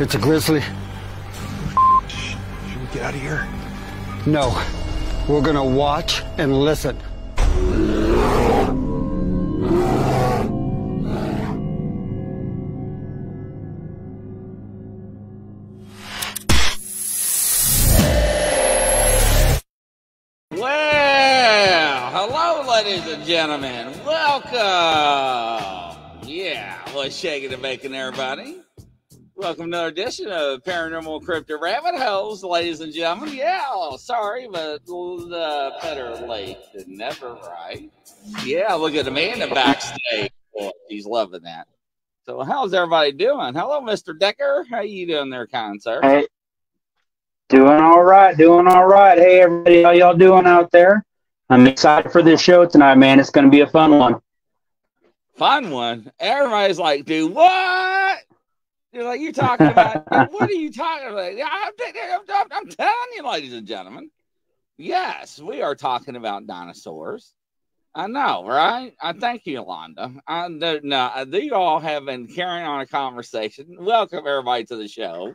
It's a grizzly. Should we get out of here? No. We're gonna watch and listen. Well, hello, ladies and gentlemen. Welcome. Yeah, what's shaking and baking, everybody? Welcome to another edition of Paranormal Cryptid Rabbit Holes, ladies and gentlemen. Yeah, sorry, but better late than never, right? Yeah, look at Amanda backstage. Boy, she's loving that. So how's everybody doing? Hello, Mr. Decker. How you doing there, kind sir? Hey, doing all right, doing all right. Hey, everybody, how y'all doing out there? I'm excited for this show tonight, man. It's going to be a fun one. Fun one? Everybody's like, dude, what? You're like, you're talking about, what are you talking about? I'm telling you, ladies and gentlemen. Yes, we are talking about dinosaurs. I know, right? I thank you, Yolanda. You all have been carrying on a conversation. Welcome, everybody, to the show.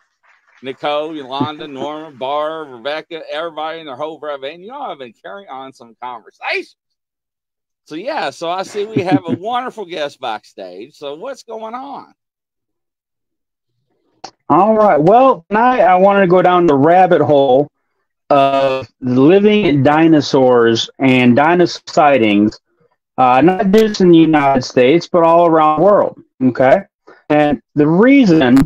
Nicole, Yolanda, Norma, Barb, Rebecca, everybody in their whole brother. You all have been carrying on some conversations. So, yeah, so I see we have a wonderful guest backstage. So what's going on? All right. Well, tonight I wanted to go down the rabbit hole of living dinosaurs and dinosaur sightings, not just in the United States, but all around the world. Okay. And the reason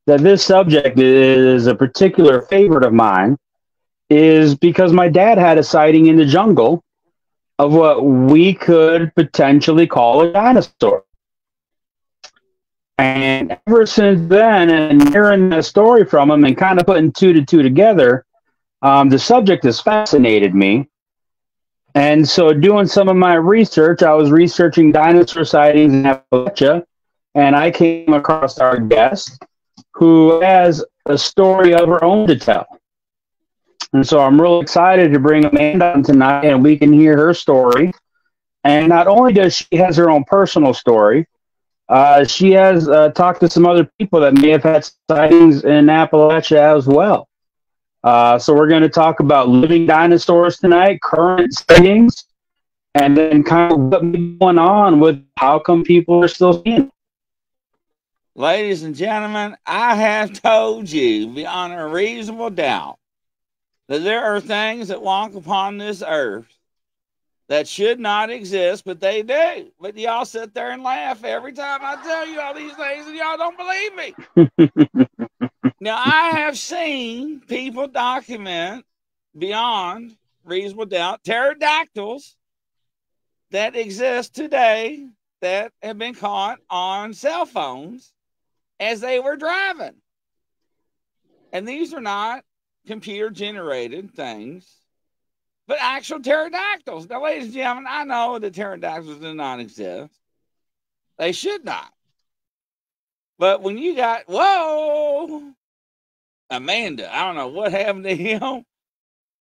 that this subject is a particular favorite of mine is because my dad had a sighting in the jungle of what we could potentially call a dinosaur. And ever since then, and hearing the story from him and kind of putting two to two together, the subject has fascinated me. And so doing some of my research, I was researching dinosaur sightings in Appalachia, and I came across our guest who has a story of her own to tell. And so I'm real excited to bring Amanda on tonight, and we can hear her story. And not only does she has her own personal story, she has talked to some other people that may have had sightings in Appalachia as well. So we're going to talk about living dinosaurs tonight, current sightings, and then kind of what's going on with how come people are still seeing it. Ladies and gentlemen, I have told you beyond a reasonable doubt that there are things that walk upon this earth that should not exist, but they do. But y'all sit there and laugh every time I tell you all these things, and y'all don't believe me. Now, I have seen people document beyond reasonable doubt pterodactyls that exist today that have been caught on cell phones as they were driving. And these are not computer-generated things, but actual pterodactyls. Now, ladies and gentlemen, I know that pterodactyls do not exist. They should not. But when you got, whoa, Amanda, I don't know what happened to him,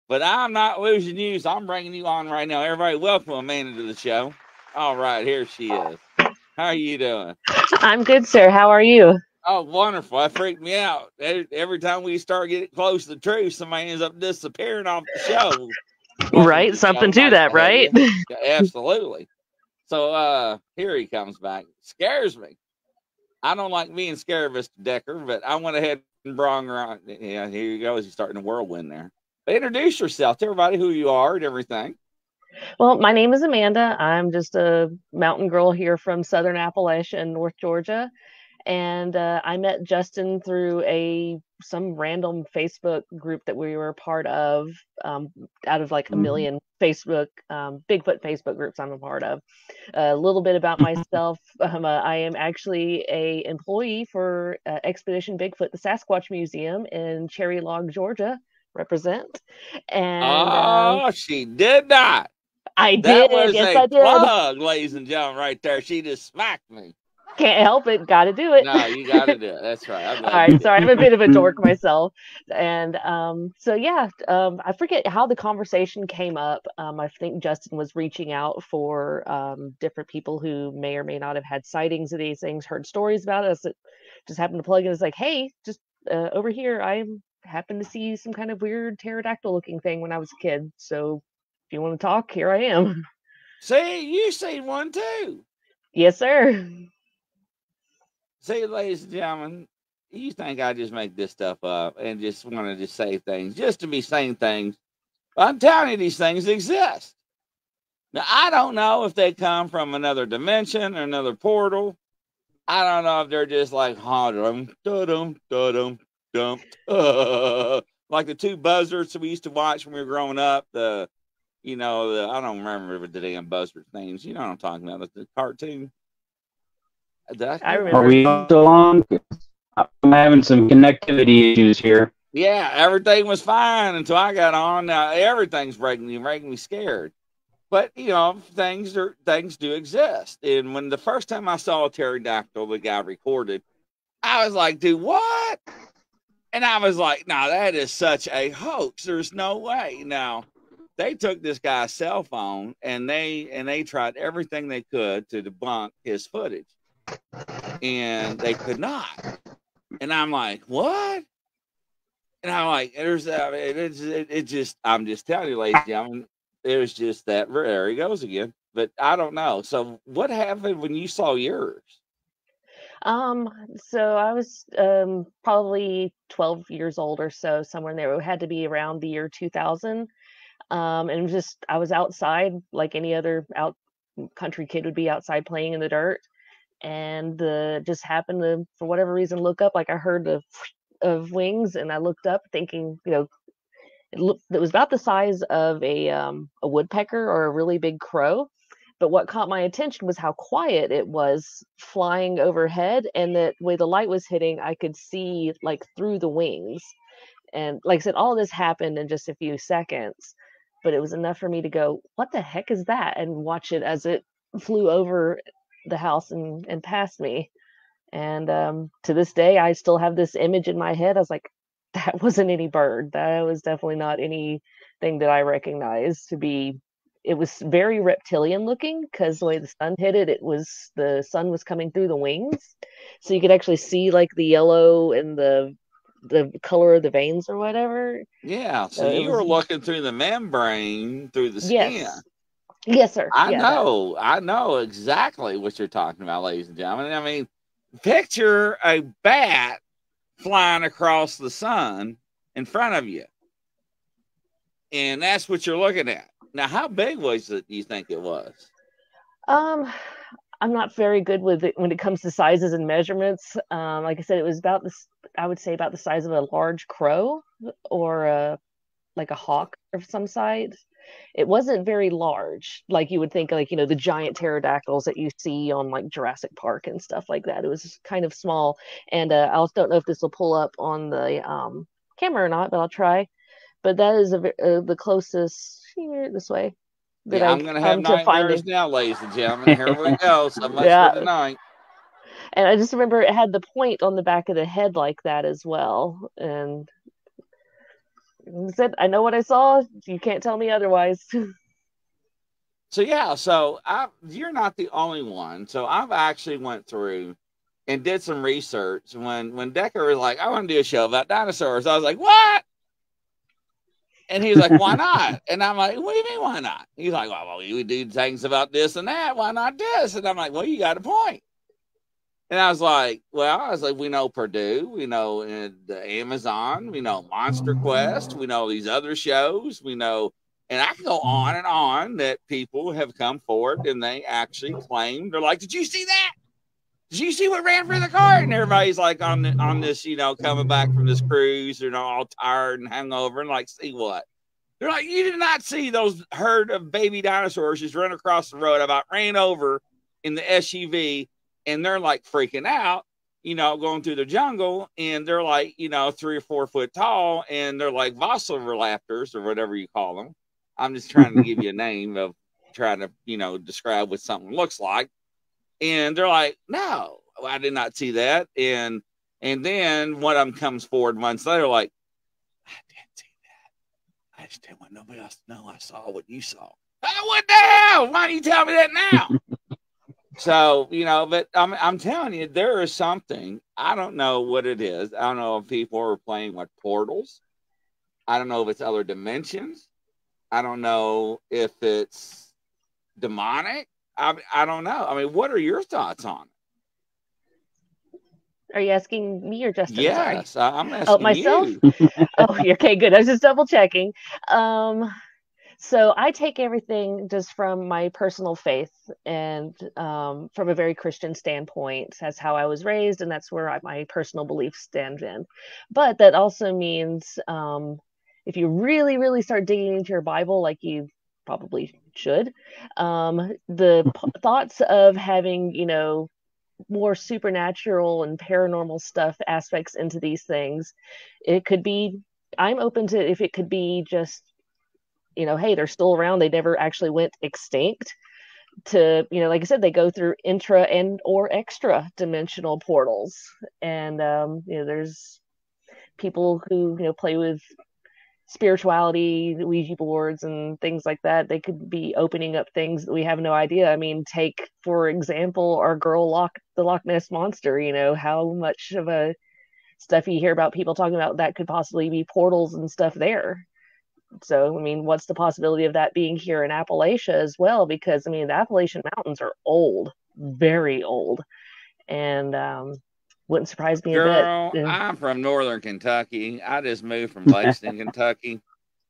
but I'm not losing you, so I'm bringing you on right now. Everybody, welcome Amanda to the show. All right, here she is. How are you doing? I'm good, sir. How are you? Oh, wonderful. That freaked me out. Every time we start getting close to the truth, somebody ends up disappearing off the show. Right, something to Nice that, to have right? you. Yeah, absolutely. So here he comes back. Scares me. I don't like being scared, Mr. Decker, but I went ahead and brought her on. Yeah, here you go. He's starting a whirlwind there. But introduce yourself. Tell everybody who you are and everything. Well, my name is Amanda. I'm just a mountain girl here from Southern Appalachia in North Georgia. And I met Justin through some random Facebook group that we were a part of, out of like a million Facebook Bigfoot Facebook groups I'm a part of. A little bit about myself: I am actually a employee for Expedition Bigfoot, the Sasquatch Museum in Cherry Log, Georgia. Represent. And she did not. I That did. was Yes, a I did. plug, ladies and gentlemen, right there. She just smacked me. Can't help it. Got to do it. No, you got to do it. That's right. All right. So I'm a bit of a dork myself. And so, yeah, I forget how the conversation came up. I think Justin was reaching out for different people who may or may not have had sightings of these things, heard stories about us. It just happened to plug in. It's like, hey, just over here, I happened to see some kind of weird pterodactyl looking thing when I was a kid. So if you want to talk, here I am. See, you seen one too. Yes, sir. See, ladies and gentlemen, you think I just make this stuff up and just want to just say things just to be saying things? I'm telling you, these things exist. Now, I don't know if they come from another dimension or another portal. I don't know if they're just like, dum, dum, dum, dum, like the two buzzards that we used to watch when we were growing up. I don't remember the damn buzzard names. You know what I'm talking about? The cartoon. I remember. Are we still on? I'm having some connectivity issues here. Yeah, everything was fine until I got on. Now everything's making me scared. But things do exist. And when the first time I saw a pterodactyl, the guy recorded, I was like, dude, what? And I was like, no, that is such a hoax. There's no way. Now, they took this guy's cell phone and they tried everything they could to debunk his footage. And they could not. And I'm like, what? And I'm like, I'm just telling you, ladies and gentlemen, it was just that. There he goes again. But I don't know. So what happened when you saw yours? So I was probably 12 years old or so, somewhere in there. It had to be around the year 2000. And I was outside like any other country kid would be outside playing in the dirt. And just happened to, for whatever reason, look up. Like I heard of wings, and I looked up thinking, it was about the size of a woodpecker or a really big crow. But what caught my attention was how quiet it was flying overhead, and that way the light was hitting, I could see like through the wings. And like I said, all this happened in just a few seconds, but it was enough for me to go, what the heck is that? And watch it as it flew over the house and past me. And to this day, I still have this image in my head. I was like, that wasn't any bird. That was definitely not anything that I recognized to be. It was very reptilian looking because the way the sun hit it, the sun was coming through the wings, so you could actually see like the yellow and the color of the veins or whatever. Yeah, so you were looking through the membrane through the skin. Yes, sir. I know exactly what you're talking about, ladies and gentlemen. I mean, picture a bat flying across the sun in front of you, and that's what you're looking at. Now, how big was it? You think it was? I'm not very good with it when it comes to sizes and measurements. Like I said, it was about this. I would say about the size of a large crow or like a hawk of some size. It wasn't very large, like you would think, like the giant pterodactyls that you see on like Jurassic Park and stuff like that. It was kind of small, and I also don't know if this will pull up on the camera or not, but I'll try. But that is the closest here this way. Yeah, I'm going to have nightmares now, ladies and gentlemen. Here we go. So much for tonight. And I just remember it had the point on the back of the head like that as well. And I said, I know what I saw. You can't tell me otherwise. So yeah, so you're not the only one. So I've actually went through and did some research. When Decker was like, I want to do a show about dinosaurs, I was like, what? And he was like, why not? And I'm like, what do you mean, why not? He's like, well, we do things about this and that. Why not this? And I'm like, well, you got a point. And I was like, we know Purdue, we know the Amazon, we know Monster Quest, we know these other shows, we know, and I can go on and on that people have come forward and they actually claim, they're like, did you see that? Did you see what ran for the car? And everybody's like on this, coming back from this cruise, all tired and hungover, and like, see what? They're like, you did not see those herd of baby dinosaurs just run across the road. About ran over in the SUV, and they're like freaking out, going through the jungle, and they're like, 3 or 4 foot tall, and they're like velociraptors or whatever you call them. I'm just trying to give you a name of trying to, describe what something looks like. And they're like, no, I did not see that. And then one of them comes forward months later, like, I didn't see that. I just didn't want nobody else to know I saw what you saw. Oh, what the hell? Why don't you tell me that now? So, but I'm telling you, there is something. I don't know what it is. I don't know if people are playing with portals. I don't know if it's other dimensions. I don't know if it's demonic. I don't know. I mean, what are your thoughts on it? Are you asking me or Justin? Yes, I'm asking myself? you. Oh, okay, good. I was just double checking. So I take everything just from my personal faith and from a very Christian standpoint. That's how I was raised, and that's where my personal beliefs stand in. But that also means if you really, really start digging into your Bible, like you probably should, the thoughts of having, more supernatural and paranormal stuff aspects into these things, it could be, I'm open to if it could be just, hey, they're still around, they never actually went extinct, to, like I said, they go through intra and or extra dimensional portals. And there's people who play with spirituality, Ouija boards and things like that. They could be opening up things that we have no idea. I mean, take for example our girl the Loch Ness monster. How much of a stuff you hear about people talking about that could possibly be portals and stuff there. So I mean, what's the possibility of that being here in Appalachia as well? Because I mean, the Appalachian Mountains are old, very old, and wouldn't surprise me Girl, a bit. I'm from Northern Kentucky. I just moved from Lexington, Kentucky.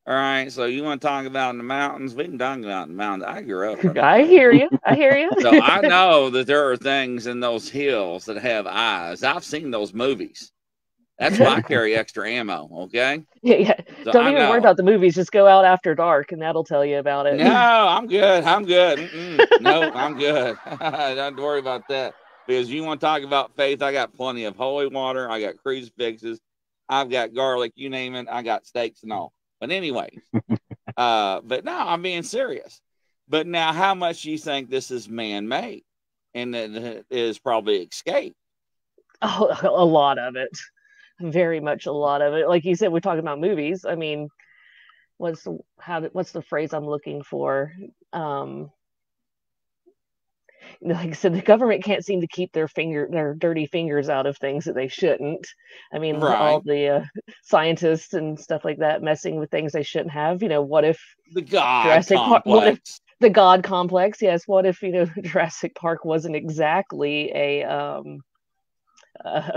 All right, so you want to talk about in the mountains? We can talk about in the mountains. I grew up. I hear you. So I know that there are things in those hills that have eyes. I've seen those movies. That's why I carry extra ammo. Okay. Yeah. So don't even worry about the movies. Just go out after dark, and that'll tell you about it. No, I'm good. No, I'm good. Don't worry about that. Because you want to talk about faith, I got plenty of holy water. I got crucifixes. I've got garlic. You name it. I got steaks and all. But anyways, but no, I'm being serious. But now, how much do you think this is man-made, and that it is probably escaped? Oh, a lot of it. Very much a lot of it. Like you said, we're talking about movies. I mean, what's the phrase I'm looking for? Like I said, the government can't seem to keep their dirty fingers out of things that they shouldn't. I mean, all the scientists and stuff like that messing with things they shouldn't have. What if the God complex? What if the God complex? Yes. What if Jurassic Park wasn't exactly a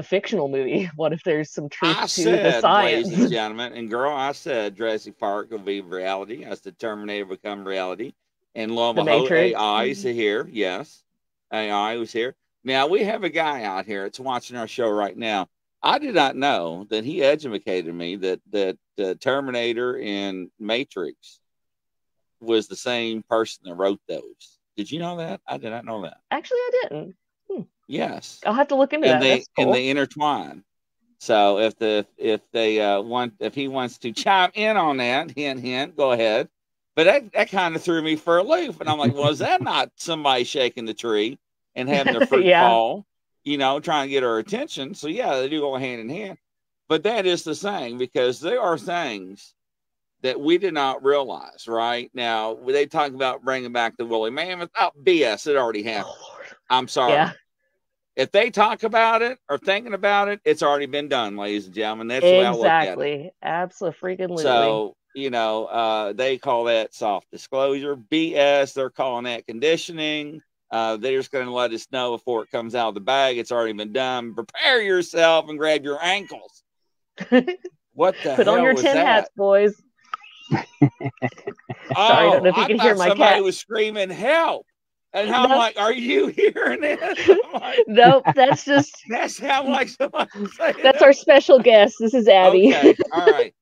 fictional movie? What if there's some truth to the science? Ladies and gentlemen, and girl, I said Jurassic Park will be reality as the Terminator become reality. And lo and behold, AI is here. Yes, AI was here. Now, we have a guy out here that's watching our show right now. I did not know that he educated me that the Terminator and Matrix was the same person that wrote those. Did you know that? I did not know that. Actually, I didn't. Yes. I'll have to look into that. That's cool. And they intertwine. So if he wants to chime in on that, hint, go ahead. But that kind of threw me for a loop. And I'm like, well, is that not somebody shaking the tree and having their fruit fall, trying to get our attention? So, yeah, they do go hand in hand. But that is the thing, because there are things that we did not realize. Right now, they talk about bringing back the woolly mammoth. Oh, BS! It already happened. Oh, Lord. I'm sorry. Yeah, If they talk about it or thinking about it, it's already been done, ladies and gentlemen. That's the way I look at it. exactly. Absolutely. So, they call that soft disclosure. BS, they're calling that conditioning. They're just going to let us know before it comes out of the bag. It's already been done. Prepare yourself and grab your ankles. What the Put hell on your was tin that? hats, boys. Sorry, I don't know if you can hear my somebody cat. was screaming help. And I'm No. like, are you hearing this? I'm like, Nope, that's just that sounds like somebody saying that's our special guest. This is Abby. Okay, all right.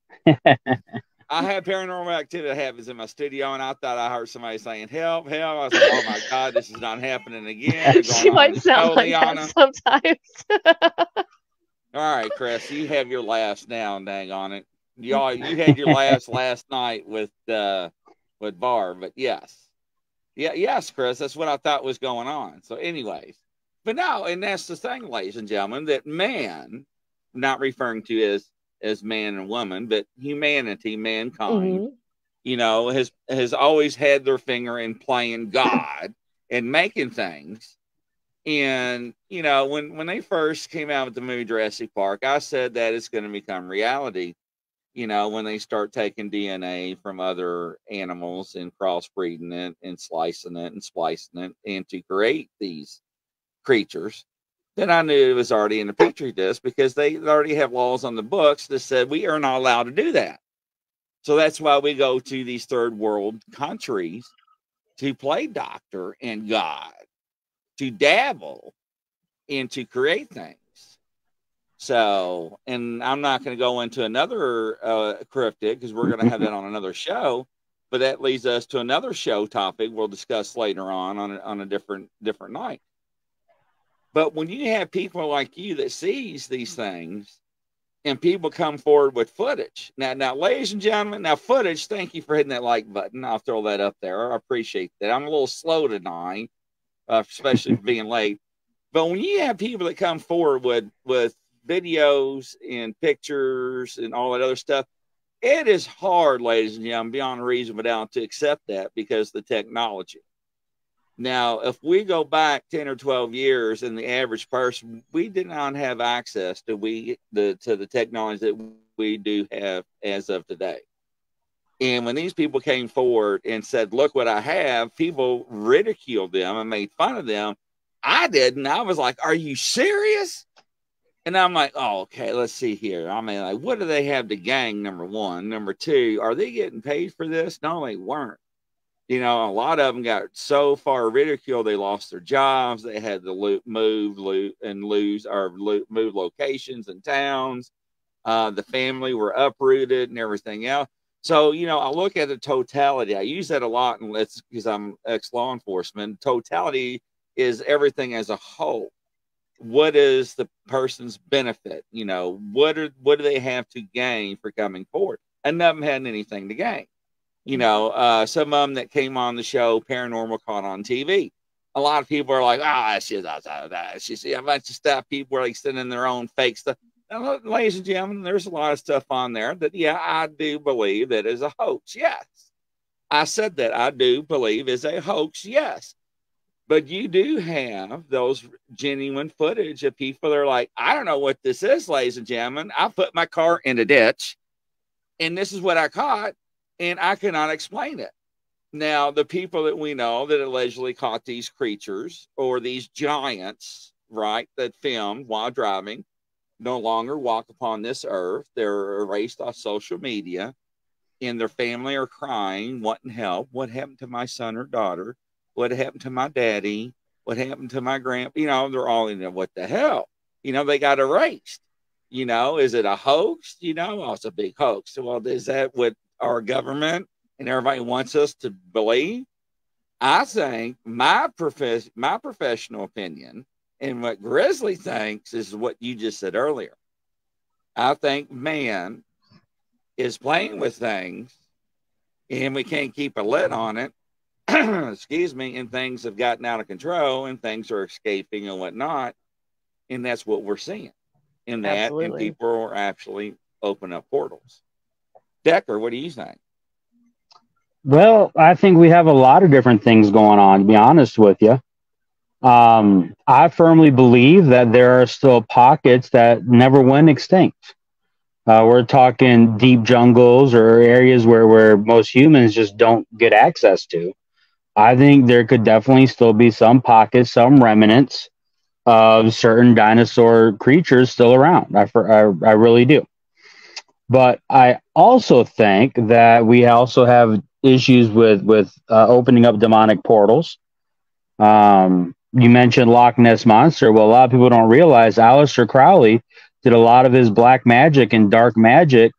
I have paranormal activity that happens in my studio, and I thought I heard somebody saying help, help. I was like, oh my God, this is not happening again. She might sound like Liana. that sometimes. All right, Chris, you have your last now, dang on it. You had your last night with Barb, but yes. Yes, Chris, that's what I thought was going on. So anyways, but no, and that's the thing, ladies and gentlemen, that man, not referring to as man and woman, but humanity, mankind, has always had their finger in playing God and making things. And, when they first came out with the movie Jurassic Park, I said that it's going to become reality, when they start taking DNA from other animals and crossbreeding it and slicing it and splicing it and to create these creatures. Then I knew it was already in the petri dish because they already have laws on the books that said we are not allowed to do that. So that's why we go to these third world countries to play doctor and God, to dabble and to create things. So, and I'm not going to go into another cryptid because we're going to have that on another show. But that leads us to another show topic we'll discuss later on a different night. But when you have people like you that sees these things and people come forward with footage. Now, ladies and gentlemen, footage, thank you for hitting that like button. I'll throw that up there. I appreciate that. I'm a little slow tonight, especially being late. But when you have people that come forward with videos and pictures and all that other stuff, it is hard, ladies and gentlemen, beyond a reasonable doubt to accept that because of the technology. Now, if we go back 10 or 12 years and the average person, we did not have access to the technology that we do have as of today. And when these people came forward and said, look what I have, people ridiculed them and made fun of them. I didn't. I was like, are you serious? And I'm like, oh, okay, let's see here. I mean, like, what do they have to gain, number one? Number two, are they getting paid for this? No, they weren't. A lot of them got so far ridiculed, they lost their jobs. They had to move locations and towns. The family were uprooted and everything else. So, I look at the totality. I use that a lot, and it's because I'm ex-law enforcement. Totality is everything as a whole. What is the person's benefit? What do they have to gain for coming forward? And none of them had anything to gain. Some of them that came on the show, Paranormal, caught on TV. A lot of people are like, that's just a bunch of stuff. People are like sending their own fake stuff. Now, ladies and gentlemen, there's a lot of stuff on there that, I do believe that is a hoax. Yes. I said that I do believe is a hoax. Yes. But you do have those genuine footage of people that are like, I don't know what this is, ladies and gentlemen. I put my car in a ditch, and this is what I caught, and I cannot explain it. Now, the people that we know that allegedly caught these creatures or these giants, right, that filmed while driving, no longer walk upon this earth. They're erased off social media, and their family are crying, wanting help. What happened to my son or daughter? What happened to my daddy? What happened to my grandpa? They're all in there. What the hell? They got erased. Is it a hoax? Oh, it's a big hoax. Well, is that what our government and everybody wants us to believe? I think my professional opinion and what Grizzly thinks is what you just said earlier. I think man is playing with things and we can't keep a lid on it. Excuse me, and things have gotten out of control and things are escaping and whatnot. And that's what we're seeing in that. Absolutely. And people are actually open up portals. Decker, what do you think? Well, I think we have a lot of different things going on, to be honest with you. I firmly believe that there are still pockets that never went extinct. We're talking deep jungles or areas where most humans just don't get access to. I think there could definitely still be some pockets, some remnants of certain dinosaur creatures still around. I really do. But I also think that we also have issues with opening up demonic portals. You mentioned Loch Ness Monster. Well, a lot of people don't realize Aleister Crowley did a lot of his black magic and dark magic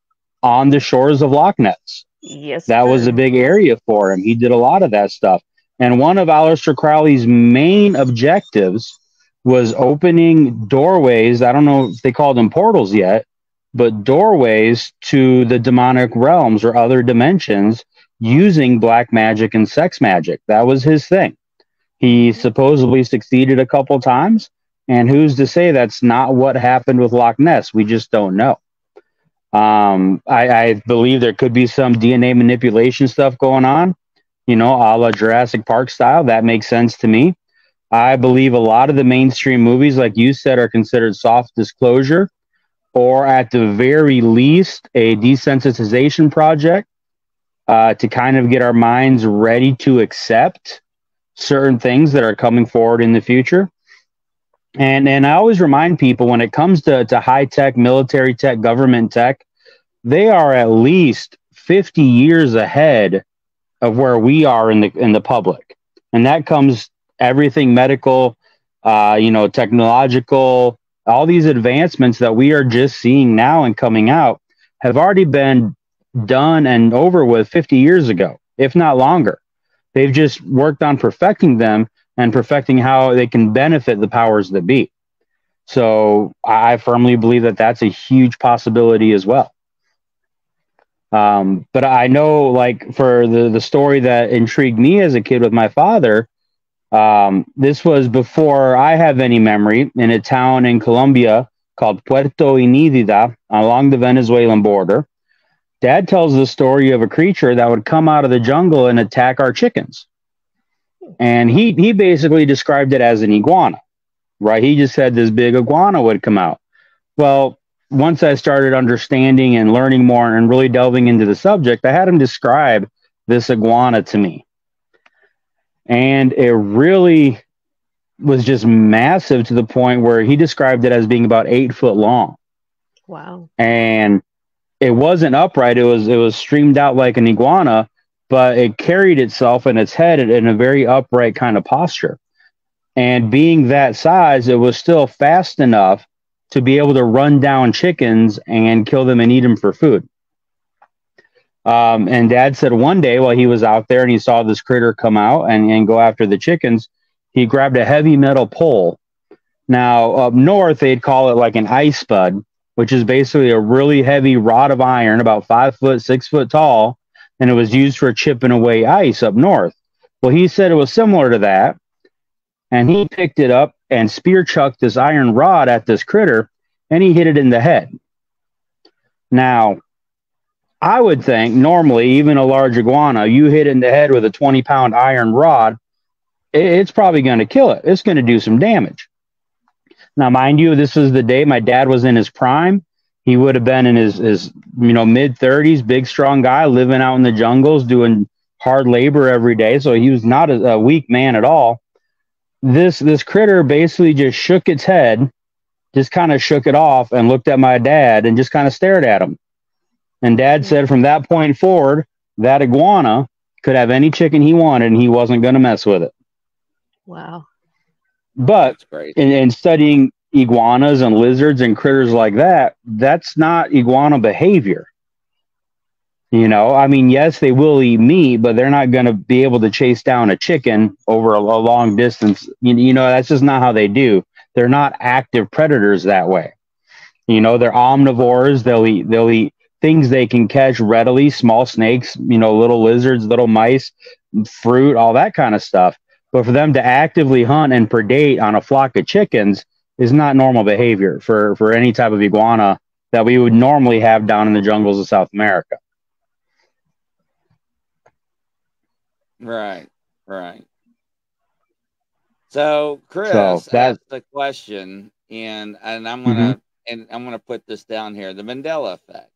on the shores of Loch Ness. Yes, That was a sir. big area for him. He did a lot of that stuff. And one of Aleister Crowley's main objectives was opening doorways. I don't know if they called them portals yet, but doorways to the demonic realms or other dimensions using black magic and sex magic. That was his thing. He supposedly succeeded a couple times, and who's to say that's not what happened with Loch Ness? We just don't know. I believe there could be some DNA manipulation stuff going on, a la Jurassic Park style. That makes sense to me. I believe a lot of the mainstream movies, like you said, are considered soft disclosure, or at the very least, a desensitization project to kind of get our minds ready to accept certain things that are coming forward in the future. And I always remind people when it comes to high tech, military tech, government tech, they are at least 50 years ahead of where we are in the public. And that comes everything medical, technological, all these advancements that we are just seeing now and coming out have already been done and over with 50 years ago, if not longer. They've just worked on perfecting them and perfecting how they can benefit the powers that be. So I firmly believe that that's a huge possibility as well. But I know, like, for the story that intrigued me as a kid with my father, this was before I have any memory, in a town in Colombia called Puerto Inidida along the Venezuelan border. Dad tells the story of a creature that would come out of the jungle and attack our chickens. And he basically described it as an iguana, right? He just said this big iguana would come out. Well, once I started understanding and learning more and really delving into the subject, I had him describe this iguana to me. And it really was just massive, to the point where he described it as being about 8 foot long. Wow. And it wasn't upright. It was streamed out like an iguana, but it carried itself in its head in a very upright kind of posture. And being that size, it was still fast enough to be able to run down chickens and kill them and eat them for food. And Dad said one day while he was out there and he saw this critter come out and go after the chickens, he grabbed a heavy metal pole. Now, up north, they'd call it like an ice spud, which is basically a really heavy rod of iron, about 5 foot, 6 foot tall, and it was used for chipping away ice up north. Well, he said it was similar to that, and he picked it up and spear chucked this iron rod at this critter, and he hit it in the head. Now, I would think normally, even a large iguana, you hit in the head with a 20-pound iron rod, it's probably going to kill it. It's going to do some damage. Now, mind you, this was the day my dad was in his prime. He would have been in his mid-30s, big, strong guy, living out in the jungles, doing hard labor every day. So he was not a weak man at all. This critter basically just shook its head, just kind of shook it off, and looked at my dad and just kind of stared at him. And Dad said from that point forward, that iguana could have any chicken he wanted, and he wasn't going to mess with it. Wow. But in studying iguanas and lizards and critters like that, that's not iguana behavior. I mean, yes, they will eat meat, but they're not going to be able to chase down a chicken over a long distance. That's just not how they do. They're not active predators that way. They're omnivores. They'll eat things they can catch readily, small snakes, little lizards, little mice, fruit, all that kind of stuff. But for them to actively hunt and predate on a flock of chickens is not normal behavior for any type of iguana that we would normally have down in the jungles of South America. Right. Right. So So Chris that, asked the question, and mhm. I'm gonna put this down here: the Mandela effect.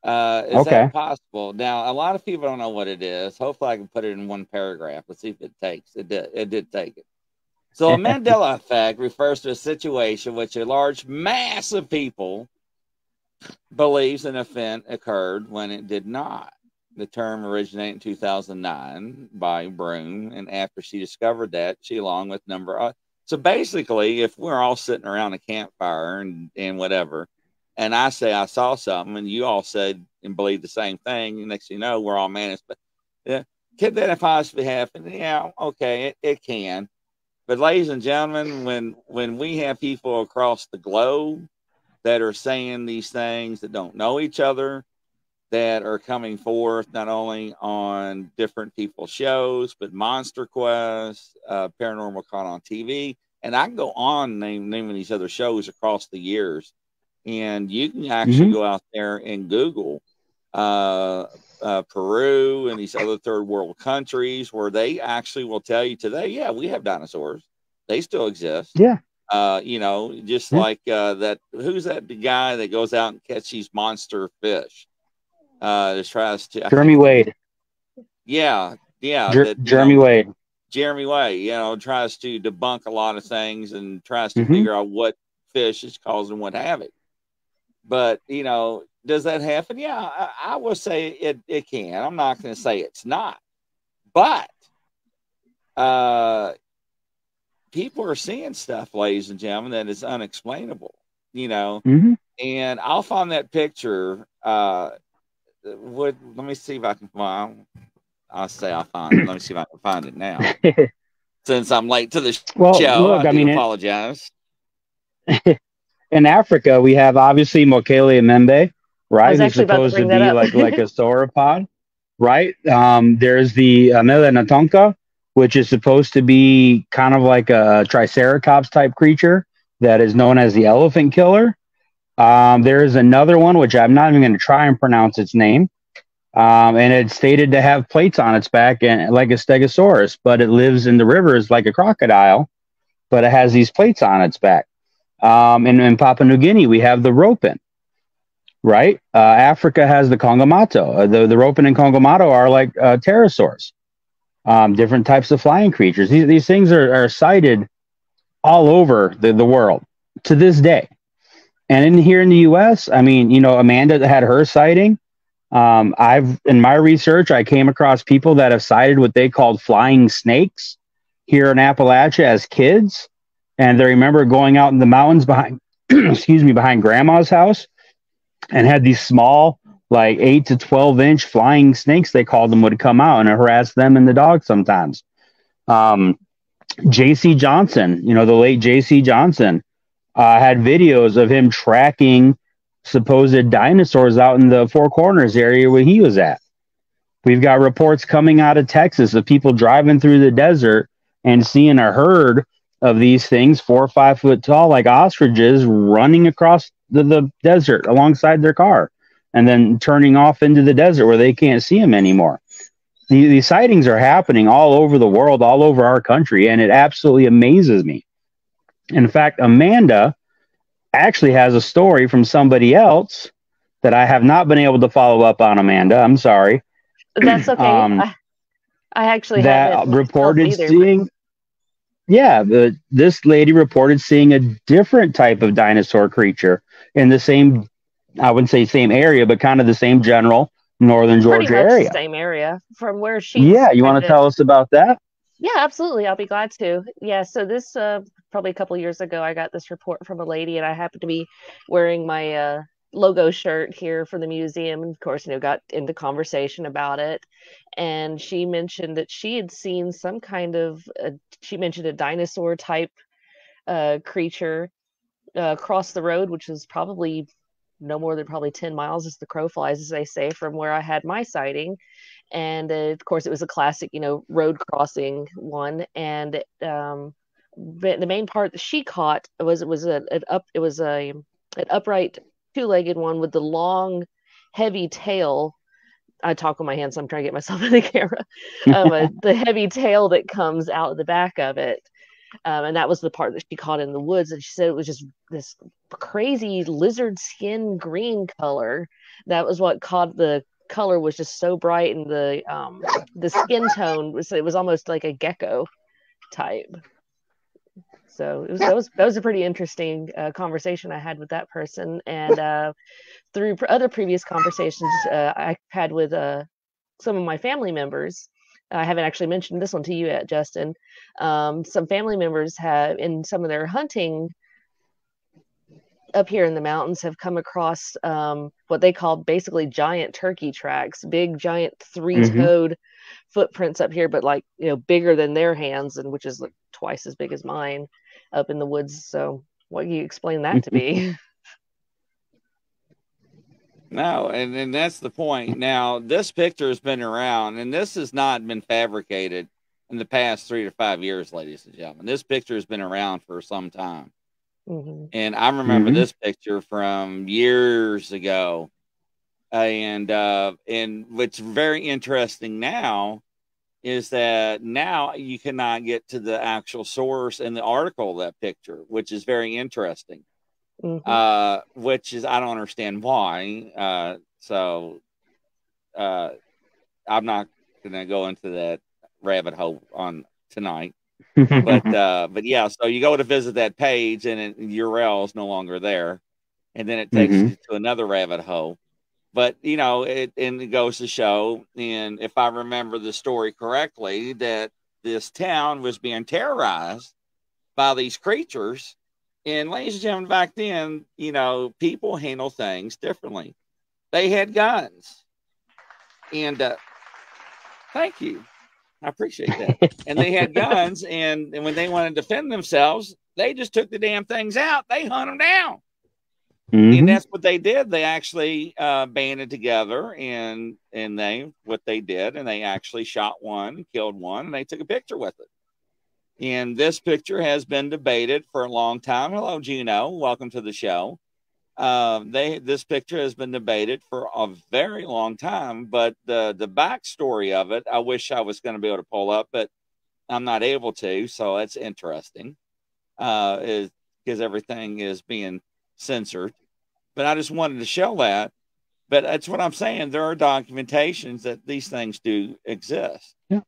Is that Okay. possible? Now, a lot of people don't know what it is. Hopefully, I can put it in one paragraph. Let's see if it takes. It did. It did take it. So, a Mandela effect refers to a situation in which a large mass of people believes an event occurred when it did not. The term originated in 2009 by Broom, and after she discovered that, she, along with number of, so basically, if we're all sitting around a campfire and whatever, and I say I saw something, and you all said and believe the same thing, and next thing you know, we're all managed. But yeah, could that possibly happen? Yeah, okay, it can. But ladies and gentlemen, when we have people across the globe that are saying these things that don't know each other, that are coming forth not only on different people's shows, but Monster Quest, Paranormal Caught on TV, and I can go on naming these other shows across the years. And you can actually Mhm. go out there and Google Peru and these other third world countries where they actually will tell you today, yeah, we have dinosaurs. They still exist. Yeah. Just Yeah. like that. Who's that guy that goes out and catches these monster fish? That tries to. I can't Jeremy think of it. Wade. Yeah, yeah. Jeremy Wade. Jeremy Way. Tries to debunk a lot of things and tries to Mhm. figure out what fish is causing what havoc. But does that happen? Yeah, I will say it can. I'm not going to say it's not, but people are seeing stuff, ladies and gentlemen, that is unexplainable. Mhm. And I'll find that picture. Let me see if I can find. I'll say I'll find it. Let me see if I can find it now. Since I'm late to the Well, show, I look, I do mean, apologize. in Africa, we have obviously Mokele Membe, I right? was Who's actually about to supposed to bring that be up. like a sauropod, right? There's the Melanotonka, which is supposed to be kind of like a triceratops type creature that is known as the elephant killer. There is another one, which I'm not even going to try and pronounce its name. And it's stated to have plates on its back and like a stegosaurus, but it lives in the rivers like a crocodile, but it has these plates on its back. In Papua New Guinea, we have the ropin, right? Africa has the Congamato. The ropin and Congamato are like pterosaurs, different types of flying creatures. These things are cited all over the world to this day. And here in the U.S., I mean, Amanda had her sighting. In my research, I came across people that have sighted what they called flying snakes here in Appalachia as kids, and they remember going out in the mountains behind, excuse me, behind grandma's house, and had these small, like 8 to 12 inch flying snakes, they called them, would come out and harass them and the dog sometimes. Um, J.C. Johnson, the late J.C. Johnson, had videos of him tracking supposed dinosaurs out in the Four Corners area where he was at. We've got reports coming out of Texas of people driving through the desert and seeing a herd of these things, 4 or 5 foot tall, like ostriches, running across the desert alongside their car and then turning off into the desert where they can't see them anymore. These sightings are happening all over the world, all over our country, and it absolutely amazes me. In fact, Amanda actually has a story from somebody else that I have not been able to follow up on, Amanda. I'm sorry. That's okay. um, I actually that haven't myself reported either, but seeing, yeah, this lady reported seeing a different type of dinosaur creature in the same, I wouldn't say same area, but kind of the same general northern pretty Georgia much the area. same area from where she Yeah, you want described to it. tell us about that? Yeah, absolutely. I'll be glad to. Yeah, so this probably a couple years ago, I got this report from a lady, and I happened to be wearing my logo shirt here for the museum, and of course, got into conversation about it. And she mentioned that she had seen some kind of, she mentioned a dinosaur type creature across the road, which was probably no more than probably 10 miles as the crow flies, as they say, from where I had my sighting. And of course, it was a classic, road crossing one. And but the main part that she caught was an upright two-legged one with the long, heavy tail I talk with my hands, so I'm trying to get myself in the camera. The heavy tail that comes out of the back of it. And that was the part that she caught in the woods. And she said it was just this crazy lizard skin green color. That was what caught the color was just so bright, and the skin tone was almost like a gecko type. So that was a pretty interesting conversation I had with that person, and through other previous conversations I had with some of my family members. I haven't actually mentioned this one to you yet, Justin. Some family members have, in some of their hunting up here in the mountains, have come across what they call basically giant turkey tracks, big giant three-toed footprints up here, but like, bigger than their hands, and which is like twice as big as mine up in the woods. So what do you explain that to be? No, and that's the point. Now, this picture has been around, and this has not been fabricated in the past 3 to 5 years, ladies and gentlemen. This picture has been around for some time. And I remember this picture from years ago. And what's very interesting now is that now you cannot get to the actual source and the article of that picture, which is very interesting. Which is, I don't understand why. So I'm not going to go into that rabbit hole on tonight. But yeah, so you go to visit that page, and the URL is no longer there, and then it takes you to another rabbit hole. But it goes to show, and if I remember the story correctly, that this town was being terrorized by these creatures. And ladies and gentlemen, back then, people handle things differently. They had guns. And thank you. I appreciate that. And they had guns, and when they wanted to defend themselves, they just took the damn things out. They hunt them down. And that's what they did. They actually banded together, and what they did, and they actually shot one, killed one, and they took a picture with it. And this picture has been debated for a long time. Hello, Gino. Welcome to the show. This picture has been debated for a very long time, but the backstory of it, I wish I was going to be able to pull up, but I'm not able to. So that's interesting, because everything is being censored. But I just wanted to show that. But that's what I'm saying. There are documentations that these things do exist. Yeah.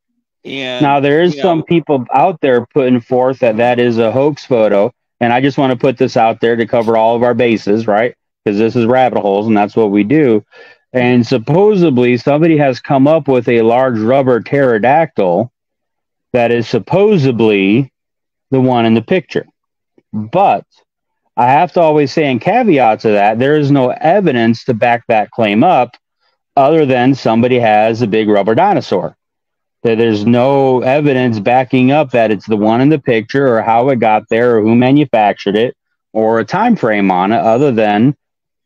And now there is some people out there putting forth that is a hoax photo, and I just want to put this out there to cover all of our bases, right? Because this is rabbit holes, and that's what we do. And supposedly somebody has come up with a large rubber pterodactyl that is supposedly the one in the picture. But I have to always say, in caveat to that, there is no evidence to back that claim up other than somebody has a big rubber dinosaur. There's no evidence backing up that it's the one in the picture, or how it got there, or who manufactured it, or a time frame on it, other than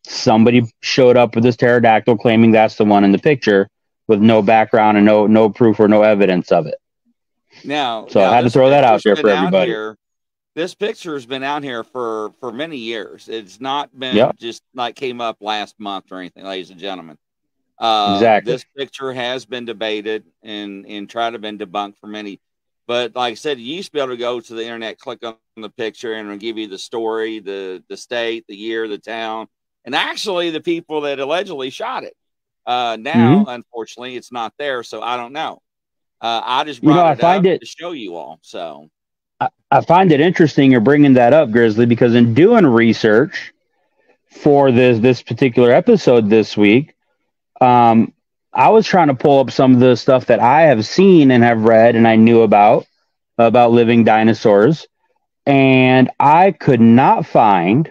somebody showed up with this pterodactyl claiming that's the one in the picture, with no background and no proof or no evidence of it. Now, I had to throw that out there for everybody. This picture has been out here for many years. It's not been just like came up last month or anything, ladies and gentlemen. Exactly. This picture has been debated and tried to been debunked for many. But like I said, you used to be able to go to the internet, click on the picture, and it'll give you the story, the state, the year, the town, and actually the people that allegedly shot it. Now, unfortunately, it's not there, so I don't know. I just brought it up to show you all. So I find it interesting you're bringing that up, Grizzly, because in doing research for this particular episode this week, I was trying to pull up some of the stuff that I have seen and have read and I knew about living dinosaurs, and I could not find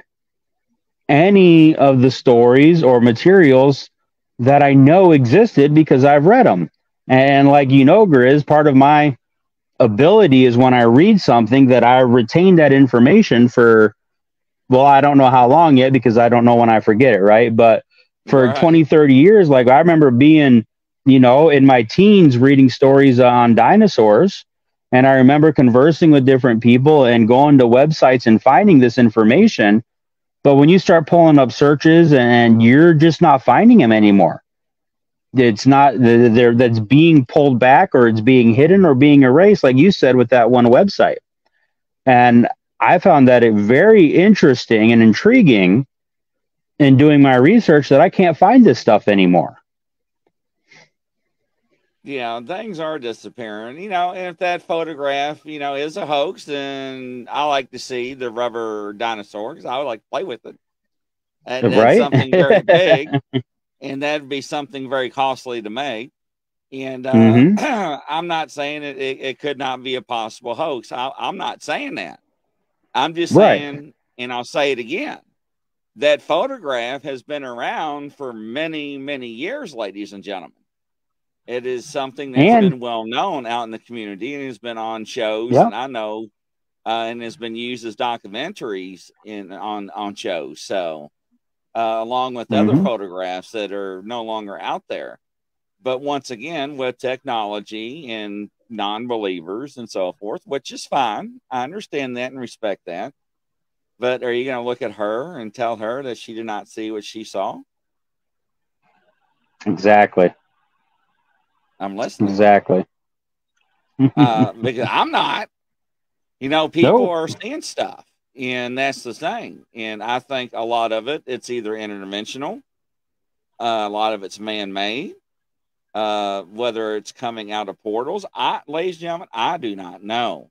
any of the stories or materials that I know existed because I've read them. And like Grizz, part of my ability is when I read something that I retain that information for, well, I don't know how long yet because I don't know when I forget it, right? But for 20, 30 years, like I remember being, in my teens reading stories on dinosaurs, and I remember conversing with different people and going to websites and finding this information. But when you start pulling up searches and you're just not finding them anymore. it's not there that's being pulled back, or it's being hidden or being erased, like you said with that one website. And I found that it very interesting and intriguing in doing my research that I can't find this stuff anymore. Yeah, things are disappearing, and if that photograph, is a hoax, then I like to see the rubber dinosaur because I would like to play with it. That's Right? something very big, and that'd be something very costly to make. And I'm not saying it could not be a possible hoax. I'm not saying that. I'm just Right. saying, and I'll say it again, that photograph has been around for many, many years, ladies and gentlemen. It is something that's been well known out in the community and has been on shows, and I know, and has been used as documentaries on shows. So, along with other photographs that are no longer out there. But once again, with technology and non-believers and so forth, which is fine. I understand that and respect that. But are you going to look at her and tell her that she did not see what she saw? Exactly. I'm listening. Exactly. Because I'm not. People are seeing stuff, and that's the thing. And I think a lot of it's either interdimensional, a lot of it's man-made, whether it's coming out of portals. Ladies and gentlemen, I do not know.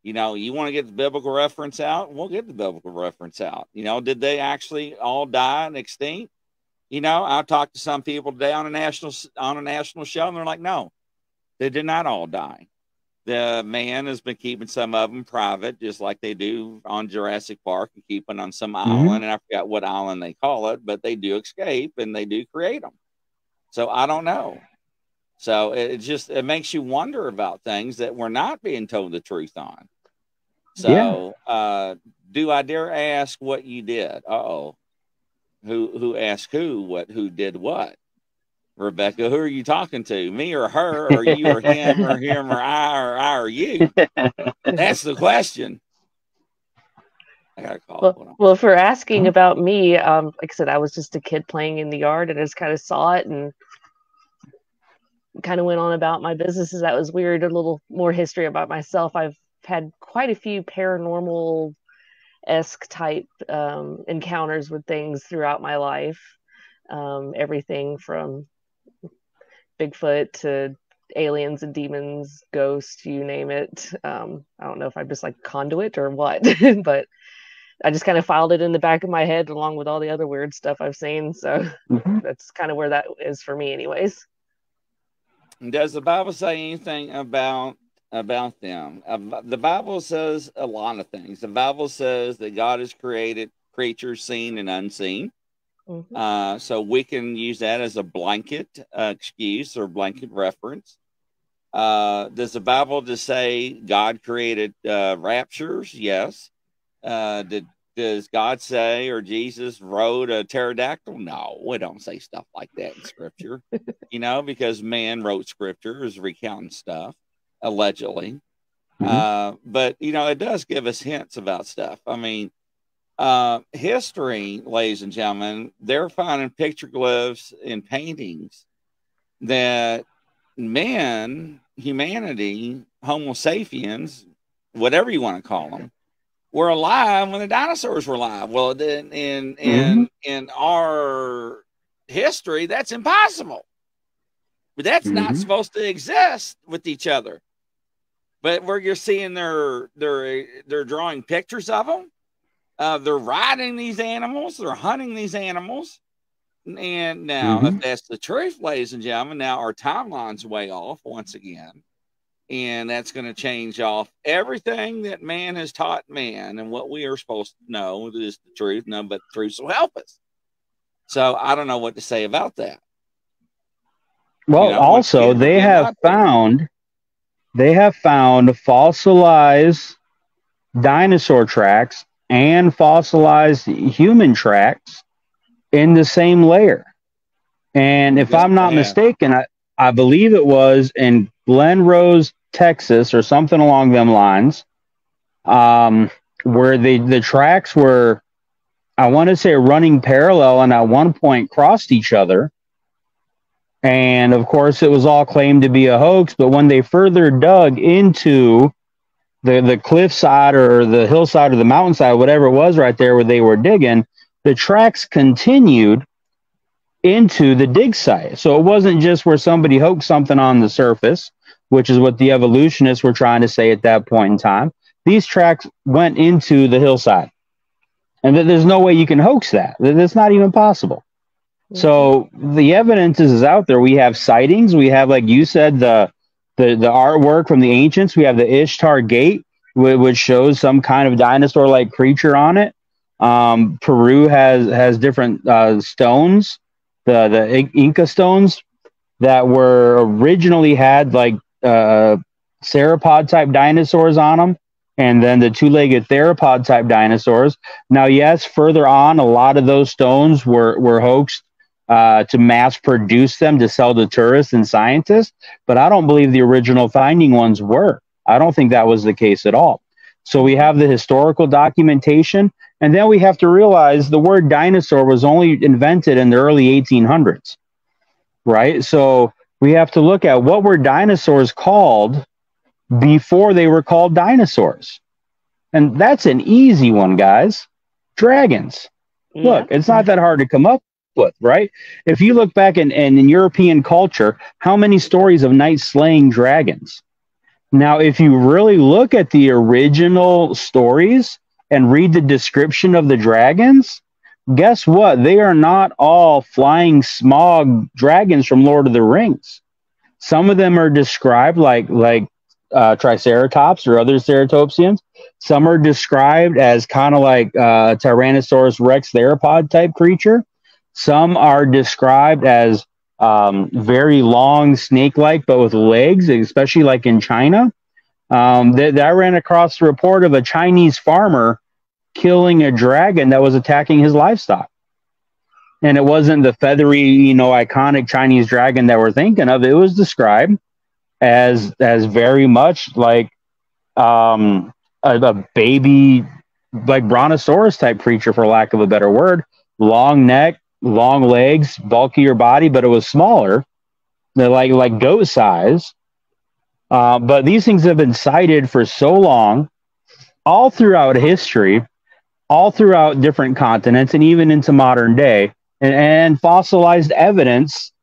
You want to get the biblical reference out? We'll get the biblical reference out. Did they actually all die and extinct? I talked to some people today on a national show, and they're like, no, they did not all die. The man has been keeping some of them private, just like they do on Jurassic Park and keeping on some island. And I forgot what island they call it, but they do escape and they do create them. So I don't know. So it makes you wonder about things that we're not being told the truth on. So do I dare ask what you did? Who asked who did what? Rebecca, who are you talking to? Me or her, or you or him or him or I or you? That's the question. I got a call. Well, for asking about me, like I said, I was just a kid playing in the yard, and I just kind of saw it and kind of went on about my businesses. That was weird. A little more history about myself. I've had quite a few paranormal-esque type encounters with things throughout my life. Everything from Bigfoot to aliens and demons, ghosts, you name it. I don't know if I'm just like conduit or what, but I just kind of filed it in the back of my head along with all the other weird stuff I've seen. So that's kind of where that is for me anyways. Does the Bible say anything about them? The Bible says a lot of things. The Bible says that God has created creatures seen and unseen. So we can use that as a blanket excuse or blanket reference. Does the Bible just say God created raptures? Yes. Does God say, or Jesus rode a pterodactyl? No, we don't say stuff like that in Scripture. Because man wrote Scripture is recounting stuff, allegedly. But it does give us hints about stuff. I mean, history, ladies and gentlemen, they're finding petroglyphs and paintings that humanity, Homo sapiens, whatever you want to call them, were alive when the dinosaurs were alive. Well, in our history, that's impossible. But that's not supposed to exist with each other. But where you're seeing they're drawing pictures of them. They're riding these animals. They're hunting these animals. And now, if that's the truth, ladies and gentlemen, now our timeline's way off once again. And that's going to change off everything that man has taught man. And what we are supposed to know is the truth. None but the truth will help us. So I don't know what to say about that. Well, also, they have found fossilized dinosaur tracks and fossilized human tracks in the same layer. And if I'm not mistaken, I believe it was in Glen Rose, Texas, or something along them lines, where the tracks were, I want to say, running parallel and at one point crossed each other. And of course, it was all claimed to be a hoax. But when they further dug into the cliffside or the hillside or the mountainside, whatever it was right there where they were digging, the tracks continued into the dig site. So it wasn't just where somebody hoaxed something on the surface, which is what the evolutionists were trying to say at that point in time. These tracks went into the hillside. And there's no way you can hoax that. That's not even possible. So the evidence is out there. We have sightings. We have, like you said, the artwork from the ancients. We have the Ishtar Gate, which shows some kind of dinosaur-like creature on it. Peru has different stones, the Inca stones that were originally had like sauropod type dinosaurs on them, and then the two-legged theropod type dinosaurs. Now, yes, further on, a lot of those stones were hoaxed to mass produce them to sell to tourists and scientists, but I don't believe the original finding ones were. I don't think that was the case at all. So we have the historical documentation, and then we have to realize the word dinosaur was only invented in the early 1800s, right? So we have to look at what were dinosaurs called before they were called dinosaurs. And that's an easy one, guys. Dragons. Yeah. Look, it's not that hard to come up with, right? If you look back in European culture, how many stories of knights slaying dragons? Now, if you really look at the original stories and read the description of the dragons, guess what? They are not all flying smog dragons from Lord of the Rings. Some of them are described like Triceratops or other ceratopsians. Some are described as kind of like Tyrannosaurus Rex theropod type creature. Some are described as very long, snake-like, but with legs, especially like in China. I ran across a report of a Chinese farmer killing a dragon that was attacking his livestock. And it wasn't the feathery, iconic Chinese dragon that we're thinking of. It was described as very much like a baby, like brontosaurus type creature, for lack of a better word. Long neck, long legs, bulkier body, but it was smaller. They're like goat size. But these things have been cited for so long, all throughout history, all throughout different continents, and even into modern day, and fossilized evidence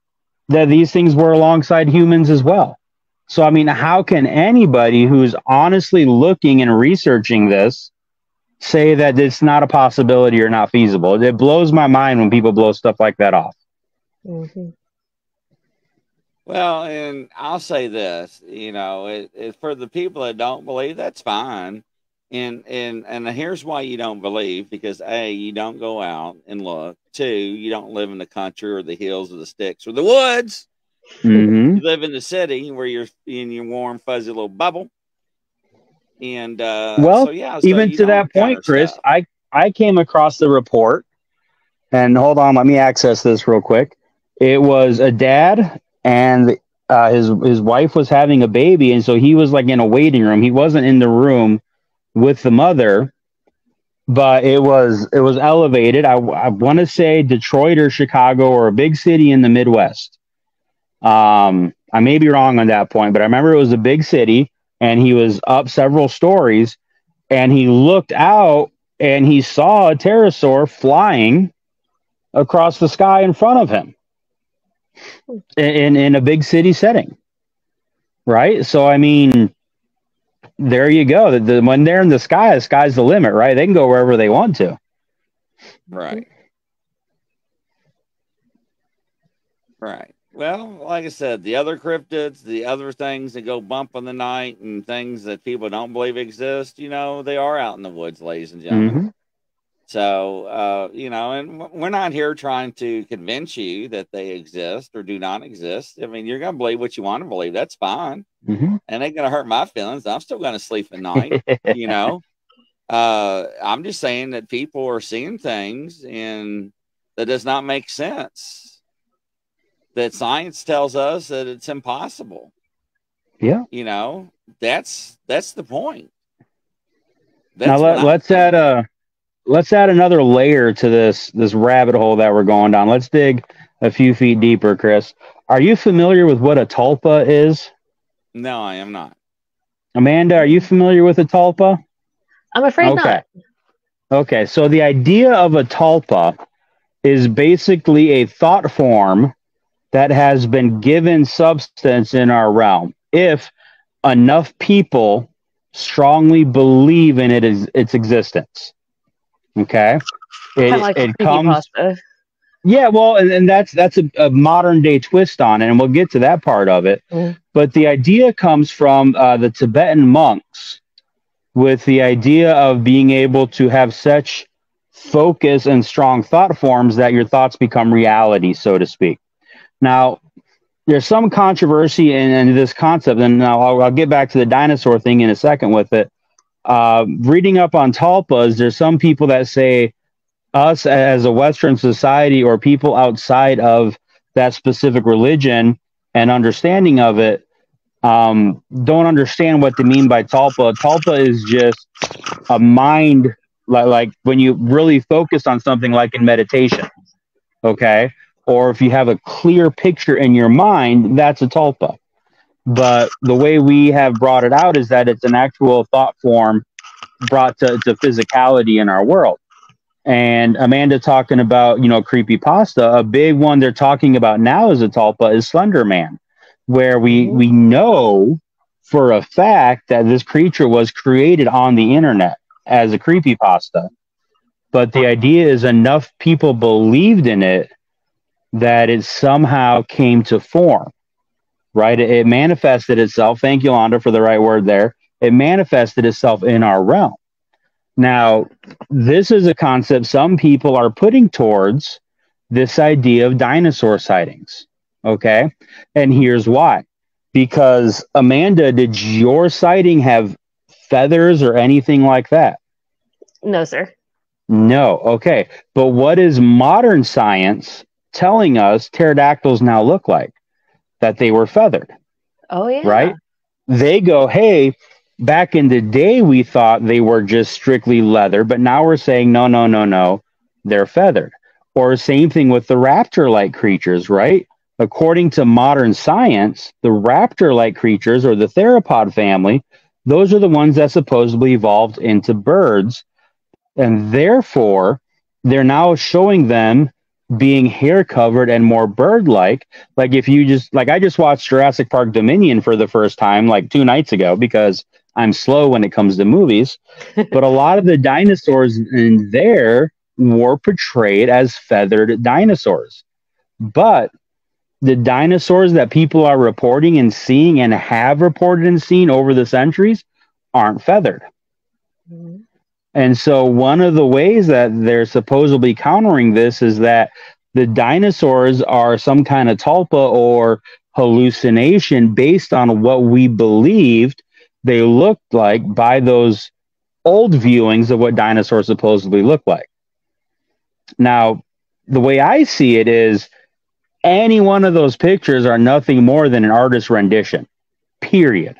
that these things were alongside humans as well. So, I mean, how can anybody who's honestly looking and researching this say that it's not a possibility or not feasible? It blows my mind when people blow stuff like that off. Mm-hmm. Well, and I'll say this, for the people that don't believe, that's fine. And here's why you don't believe, because A, you don't go out and look. 2, you don't live in the country or the hills or the sticks or the woods. Mm-hmm. You live in the city where you're in your warm, fuzzy little bubble. And even to that point, Chris, I came across the report, and hold on, let me access this real quick. It was a dad, and his wife was having a baby, and so he was like in a waiting room. He wasn't in the room with the mother, but it was elevated. I want to say Detroit or Chicago or a big city in the Midwest. I may be wrong on that point, but I remember it was a big city, and he was up several stories, and he looked out and he saw a pterosaur flying across the sky in front of him in a big city setting. Right? So, I mean, there you go. When they're in the sky's the limit, right? They can go wherever they want to. Right. Right. Well, like I said, the other cryptids, the other things that go bump in the night and things that people don't believe exist, they are out in the woods, ladies and gentlemen. Mm-hmm. So, and we're not here trying to convince you that they exist or do not exist. I mean, you're going to believe what you want to believe. That's fine. Mm-hmm. And ain't going to hurt my feelings. I'm still going to sleep at night, I'm just saying that people are seeing things and that does not make sense. That science tells us that it's impossible. Yeah. That's the point. Now let's add another layer to this rabbit hole that we're going down. Let's dig a few feet deeper, Chris. Are you familiar with what a tulpa is? No, I am not. Amanda, are you familiar with a tulpa? I'm afraid Okay. not. Okay, so the idea of a tulpa is basically a thought form that has been given substance in our realm. If enough people strongly believe in its existence. Okay. Kind of like It comes, creepypasta. yeah, well, and that's a modern day twist on it, and we'll get to that part of it. Mm. But the idea comes from the Tibetan monks with the idea of being able to have such focus and strong thought forms that your thoughts become reality, so to speak. Now, there's some controversy in this concept, and now I'll get back to the dinosaur thing in a second with it. Reading up on tulpas, there's some people that say us as a Western society or people outside of that specific religion and understanding of it don't understand what they mean by tulpa. Tulpa is just a mind, like when you really focus on something like in meditation, okay? Or if you have a clear picture in your mind, that's a tulpa. But the way we have brought it out is that it's an actual thought form brought to physicality in our world. And Amanda talking about, creepypasta, a big one they're talking about now as a tulpa is Slender Man, where we know for a fact that this creature was created on the internet as a creepypasta. But the idea is enough people believed in it that it somehow came to form, right? It manifested itself. Thank you, Londa, for the right word there. It manifested itself in our realm. Now, this is a concept some people are putting towards this idea of dinosaur sightings. Okay. And here's why. Because, Amanda, did your sighting have feathers or anything like that? No, sir. No. Okay. But what is modern science telling us pterodactyls now look like? That they were feathered. Oh, yeah. Right? They go, hey, back in the day, we thought they were just strictly leather, but now we're saying, no, they're feathered. Or same thing with the raptor-like creatures, right? According to modern science, the raptor-like creatures or the theropod family, those are the ones that supposedly evolved into birds. And therefore, they're now showing them being hair covered and more bird like. Like if you just I just watched Jurassic Park Dominion for the first time like 2 nights ago because I'm slow when it comes to movies. But a lot of the dinosaurs in there were portrayed as feathered dinosaurs. But the dinosaurs that people are reporting and seeing and have reported and seen over the centuries aren't feathered. Mm-hmm. And so one of the ways that they're supposedly countering this is that the dinosaurs are some kind of tulpa or hallucination based on what we believed they looked like by those old viewings of what dinosaurs supposedly look like. Now, the way I see it is any one of those pictures are nothing more than an artist's rendition, period.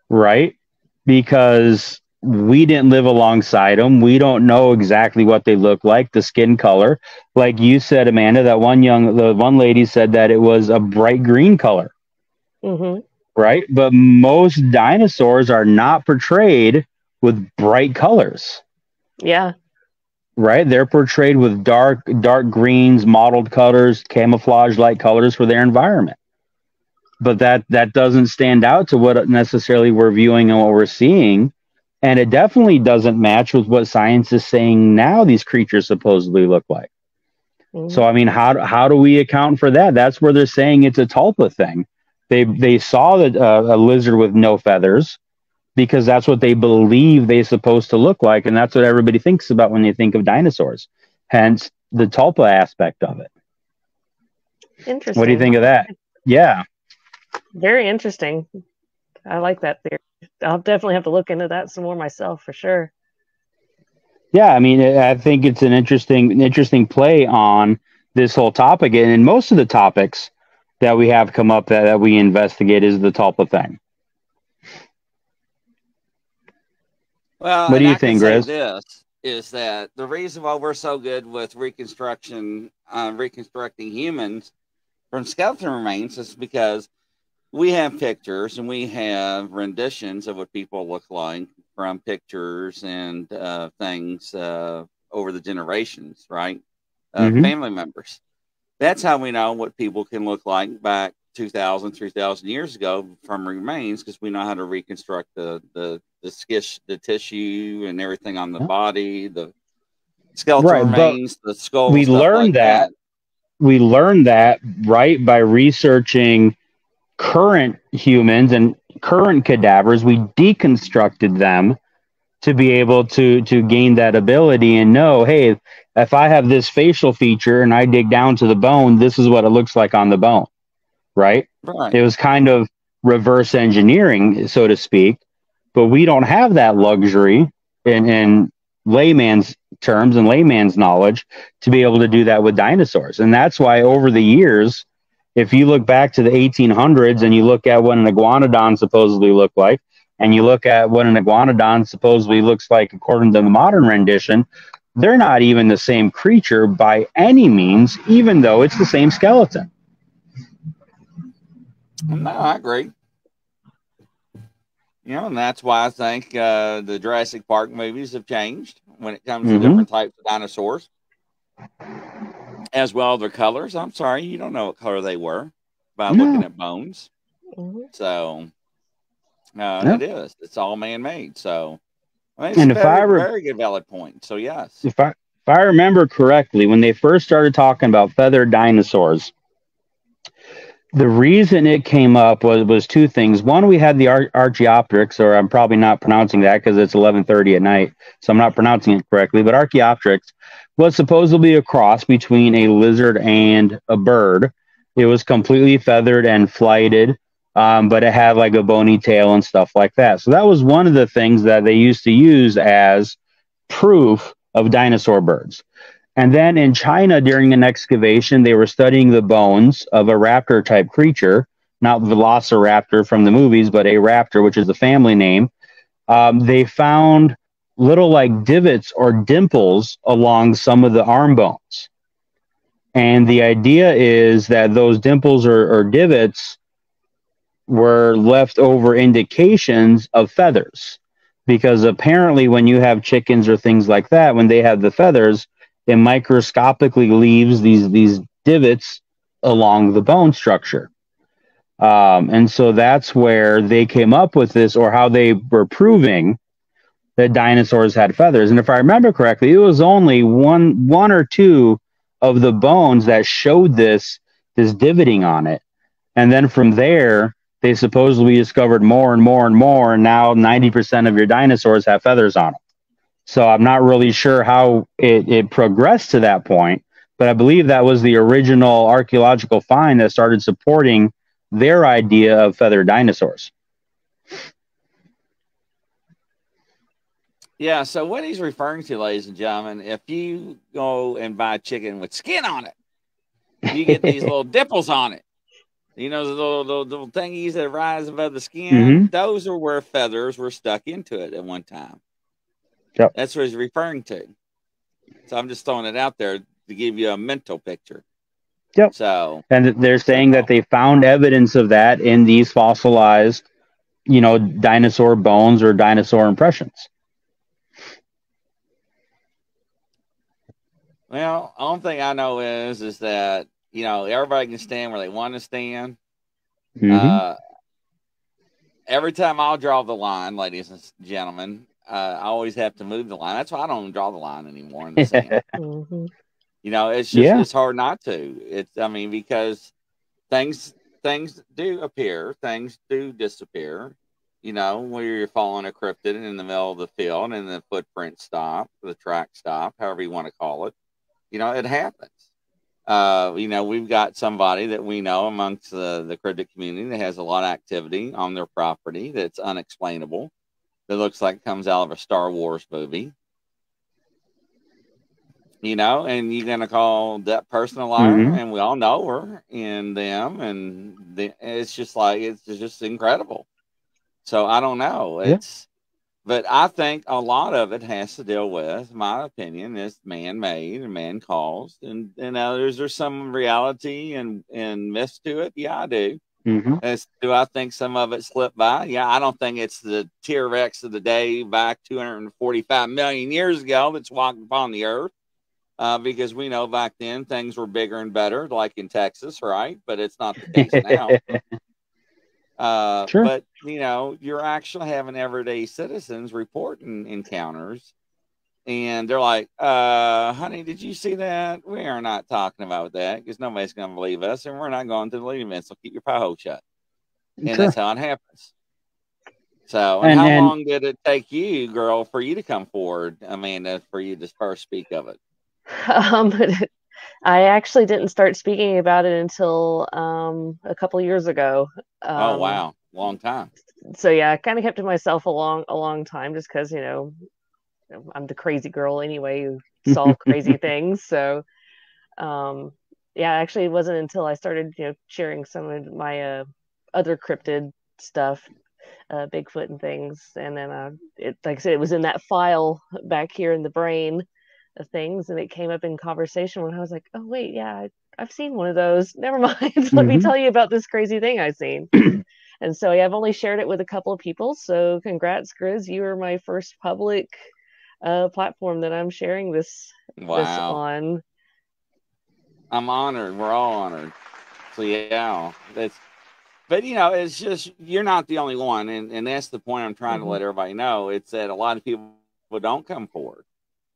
Right? Because we didn't live alongside them. We don't know exactly what they look like, the skin color. Like you said, Amanda, the one lady said that it was a bright green color. Mm-hmm. Right? But most dinosaurs are not portrayed with bright colors. Yeah. Right? They're portrayed with dark greens, mottled colors, camouflage-like colors for their environment. But that doesn't stand out to what necessarily we're viewing and what we're seeing. And it definitely doesn't match with what science is saying now these creatures supposedly look like. Mm-hmm. So, I mean, how do we account for that? That's where they're saying it's a tulpa thing. They saw a lizard with no feathers because that's what they believe they're supposed to look like. And that's what everybody thinks about when they think of dinosaurs. Hence, the tulpa aspect of it. Interesting. What do you think of that? Yeah. Very interesting. I like that theory. I'll definitely have to look into that some more myself for sure. Yeah, I mean, I think it's an interesting play on this whole topic, and most of the topics that we have come up that we investigate is the tulpa thing. Well, what do you think, Grizz? This is that the reason why we're so good with reconstructing humans from skeleton remains is because we have pictures and we have renditions of what people look like from pictures and things over the generations, right? Family members. That's how we know what people can look like back 2,000, 3,000 years ago from remains, because we know how to reconstruct the tissue and everything on the body, the skeletal remains, the skull. We learned that. We learned that right by researching current humans and current cadavers. We deconstructed them to be able to gain that ability and know, hey, if I have this facial feature and I dig down to the bone, this is what it looks like on the bone, right? It was kind of reverse engineering, so to speak, but we don't have that luxury in layman's terms and layman's knowledge to be able to do that with dinosaurs. And that's why over the years, if you look back to the 1800s and you look at what an iguanodon supposedly looked like, and you look at what an iguanodon supposedly looks like according to the modern rendition, they're not even the same creature by any means, even though it's the same skeleton. No, I agree. You know, and that's why I think the Jurassic Park movies have changed when it comes to different types of dinosaurs, as well as their colors. I'm sorry, you don't know what color they were by looking at bones. So it is. It's all man-made. So I think it's a very good valid point. So yes, if I remember correctly, when they first started talking about feathered dinosaurs, the reason it came up was two things. One, we had the Archaeopteryx, or I'm probably not pronouncing that because it's 11:30 at night, so I'm not pronouncing it correctly. But Archaeopteryx was supposedly a cross between a lizard and a bird. It was completely feathered and flighted, but it had like a bony tail and stuff like that. So that was one of the things that they used to use as proof of dinosaur birds. And then in China, during an excavation, they were studying the bones of a raptor type creature, not Velociraptor from the movies, but a raptor, which is the family name. They found little like divots or dimples along some of the arm bones. And the idea is that those dimples or divots were leftover indications of feathers. Because apparently when you have chickens or things like that, when they have the feathers, it microscopically leaves these divots along the bone structure. And so that's where they came up with this, or how they were proving that dinosaurs had feathers. And if I remember correctly, it was only one or two of the bones that showed this divoting on it. And then from there, they supposedly discovered more and more and more. And now 90% of your dinosaurs have feathers on them. So I'm not really sure how it progressed to that point, but I believe that was the original archaeological find that started supporting their idea of feathered dinosaurs. Yeah, so what he's referring to, ladies and gentlemen, if you go and buy chicken with skin on it, you get these little dimples on it. You know, the little thingies that rise above the skin? Those are where feathers were stuck into it at one time. Yep. That's what he's referring to. So I'm just throwing it out there to give you a mental picture. Yep. So, and they're saying that they found evidence of that in these fossilized, dinosaur bones or dinosaur impressions. Well, the only thing I know is that, everybody can stand where they want to stand. Every time I'll draw the line, ladies and gentlemen, I always have to move the line. That's why I don't draw the line anymore in the sand. It's just it's hard not to. Because things do appear, things do disappear. Where you're following a cryptid in the middle of the field and the footprint stop, the track stop, however you want to call it. It happens. We've got somebody that we know amongst the cryptid community that has a lot of activity on their property that's unexplainable. That looks like it comes out of a Star Wars movie. And you're going to call that person a liar, and we all know her and them, and it's just incredible. So I don't know. But I think a lot of it has to deal with, my opinion, is man-made and man-caused, and others there's some reality and myth to it. Yeah, I do. Mm-hmm. Do I think some of it slipped by? Yeah, I don't think it's the T-Rex of the day back 245 million years ago that's walking upon the earth. Because we know back then things were bigger and better, like in Texas, right? But it's not the case now. Sure. But you're actually having everyday citizens reporting encounters, and they're like, honey, did you see that? We are not talking about that because nobody's going to believe us, and we're not going to the lead event, so keep your pie hole shut. And Sure. that's how it happens. So, and how long did it take you, girl, for you to come forward, Amanda, for you to first speak of it? I actually didn't start speaking about it until a couple of years ago. Oh, wow. Long time. So yeah, I kind of kept to myself a long time just because, I'm the crazy girl anyway who saw crazy things. So yeah, actually it wasn't until I started, sharing some of my other cryptid stuff, Bigfoot and things. And then it, like I said, it was in that file back here in the brain of things, and it came up in conversation when I was like, oh wait, yeah, I've seen one of those. Never mind. Let me tell you about this crazy thing I've seen. And so yeah, I've only shared it with a couple of people. So congrats, Grizz. You were my first public platform that I'm sharing this on. I'm honored. We're all honored. So yeah, but it's just, you're not the only one, and that's the point I'm trying to let everybody know. It's that a lot of people don't come forward.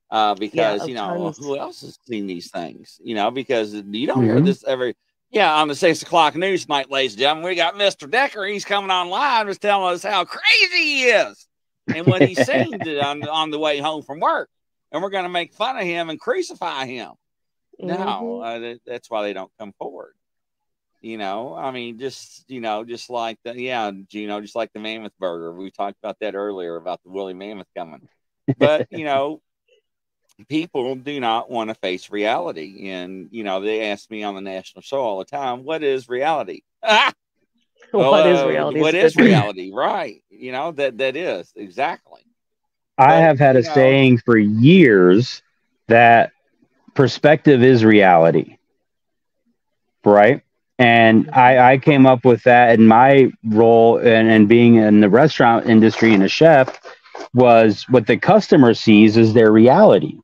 Because who else has seen these things? Because you don't hear this on the 6 o'clock news tonight, ladies and gentlemen. We got Mr. Decker. He's coming on live, is telling us how crazy he is and what he's seen on the way home from work, and we're going to make fun of him and crucify him. No, that's why they don't come forward. I mean, just like Gino, just like the Mammoth Burger. We talked about that earlier about the woolly mammoth coming, but people do not want to face reality. And, they ask me on the national show all the time, what is reality? What is reality? What is reality? Right. That is exactly. I have had a saying for years that perspective is reality. Right. And I came up with that in my role and being in the restaurant industry and a chef, was what the customer sees is their reality.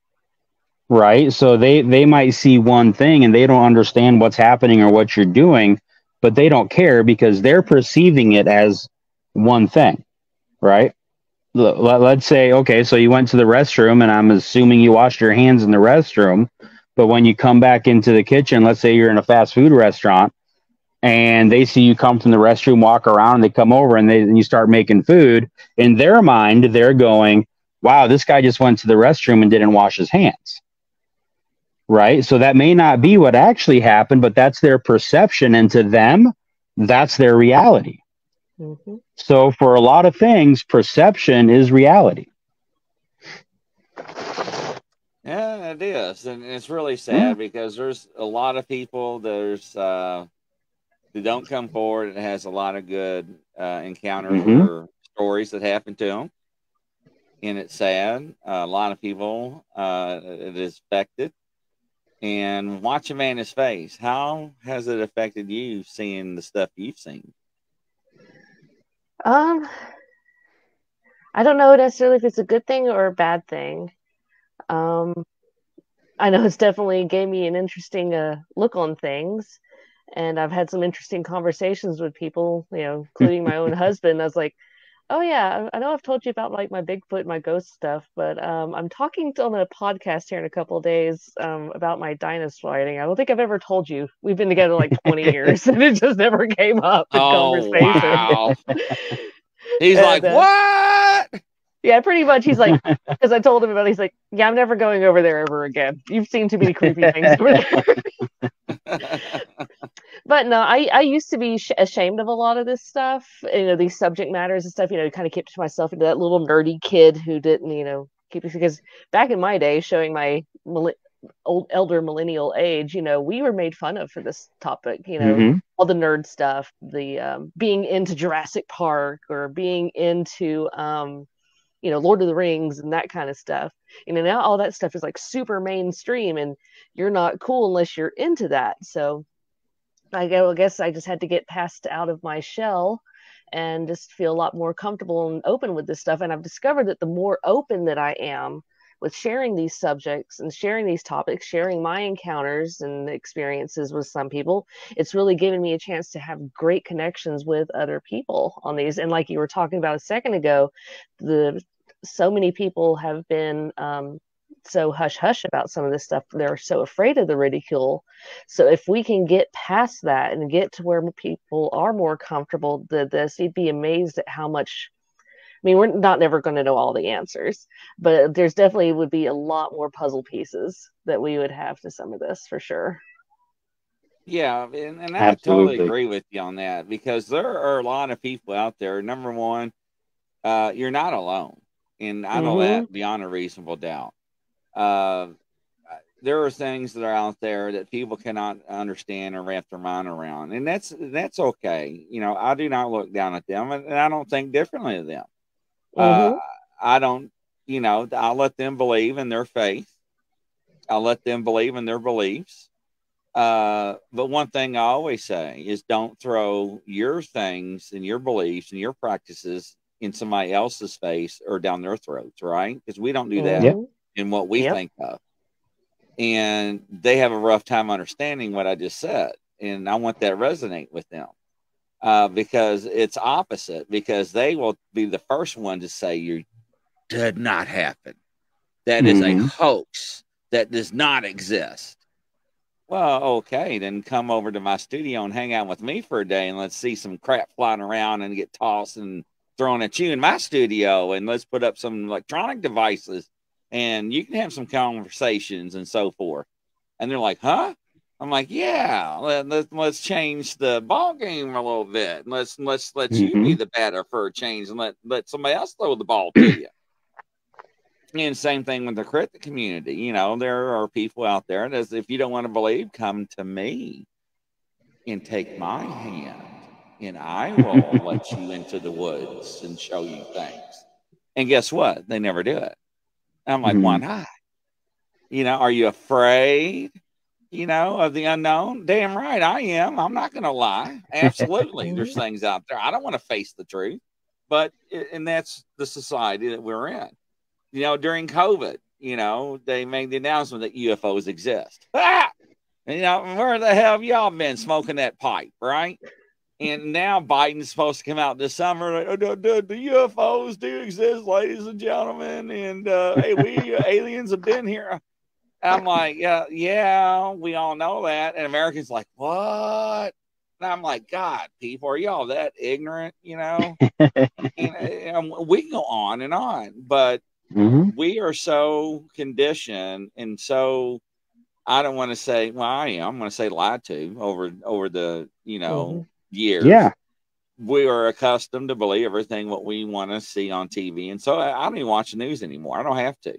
Right. So they might see one thing and they don't understand what's happening or what you're doing, but they don't care because they're perceiving it as one thing. Right. Let's say, okay, so you went to the restroom and I'm assuming you washed your hands in the restroom. But when you come back into the kitchen, let's say you're in a fast food restaurant and they see you come from the restroom, walk around, and they come over and you start making food. In their mind, they're going, wow, this guy just went to the restroom and didn't wash his hands. Right. So that may not be what actually happened, but that's their perception. And to them, that's their reality. So for a lot of things, perception is reality. Yeah, it is. And it's really sad because there's a lot of people who don't come forward. It has a lot of good encounters or stories that happen to them. And it's sad. A lot of people it is affected. And watch a man his face. How has it affected you seeing the stuff you've seen? I don't know necessarily if it's a good thing or a bad thing. I know it's definitely gave me an interesting look on things, and I've had some interesting conversations with people, including my own husband. I was like, oh yeah, I know I've told you about like my Bigfoot, my ghost stuff, but I'm talking on a podcast here in a couple of days about my dinosaur sighting. I don't think I've ever told you. We've been together like 20 years, and it just never came up in conversation. Wow. He's like, what? Yeah, pretty much. He's like, because I told him about it, he's like, yeah, I'm never going over there ever again. You've seen too many creepy things over there. But no, I used to be ashamed of a lot of this stuff, these subject matters and stuff, kind of kept to myself into that little nerdy kid who didn't, keep it, because back in my day, showing my elder millennial age, we were made fun of for this topic, all the nerd stuff, the being into Jurassic Park or being into Lord of the Rings and that kind of stuff. Now all that stuff is like super mainstream, and you're not cool unless you're into that. So I guess I just had to get past out of my shell and just feel a lot more comfortable and open with this stuff. And I've discovered that the more open that I am with sharing these subjects and sharing these topics, sharing my encounters and experiences with some people, it's really given me a chance to have great connections with other people on these. And like you were talking about a second ago, so many people have been so hush hush about some of this stuff. They're so afraid of the ridicule. So if we can get past that and get to where people are more comfortable with this, you'd be amazed at how much. I mean, we're not never going to know all the answers, but there's definitely would be a lot more puzzle pieces that we would have to some of this for sure. Yeah, and I Absolutely. totally agree with you on that, because there are a lot of people out there. Number one, you're not alone, and I know that beyond a reasonable doubt. There are things that are out there that people cannot understand or wrap their mind around, and that's okay. I do not look down at them, and I don't think differently of them. I don't, I'll let them believe in their faith. I'll let them believe in their beliefs. But one thing I always say is don't throw your things and your beliefs and your practices in somebody else's face or down their throats, right? Because we don't do that in what we think of. And they have a rough time understanding what I just said. And I want that to resonate with them. Because it's opposite, because they will be the first one to say you did not happen. That is a hoax that does not exist. Well, okay, then come over to my studio and hang out with me for a day, and let's see some crap flying around and get tossed and thrown at you in my studio, and let's put up some electronic devices, and you can have some conversations and so forth. And they're like, huh? I'm like, yeah, let's change the ball game a little bit. Let's let you be the batter for a change, and let somebody else throw the ball to you. And same thing with the cryptid community. There are people out there that, if you don't want to believe, come to me and take my hand, and I will let you into the woods and show you things. And guess what? They never do it. I'm like, why not? Are you afraid? Of the unknown? Damn right I am. I'm not going to lie. Absolutely. There's things out there. I don't want to face the truth, and that's the society that we're in. During COVID, they made the announcement that UFOs exist. Ah! Where the hell have y'all been smoking that pipe, right? And now Biden's supposed to come out this summer. The UFOs do exist, ladies and gentlemen. And hey, aliens have been here. I'm like, yeah, we all know that. And Americans like, what? And I'm like, God, people, are y'all that ignorant? And we can go on, but we are so conditioned, and so I don't want to say, well, I'm going to say lied to over the years. Yeah, we are accustomed to believe everything what we want to see on TV, and so I don't even watch the news anymore. I don't have to.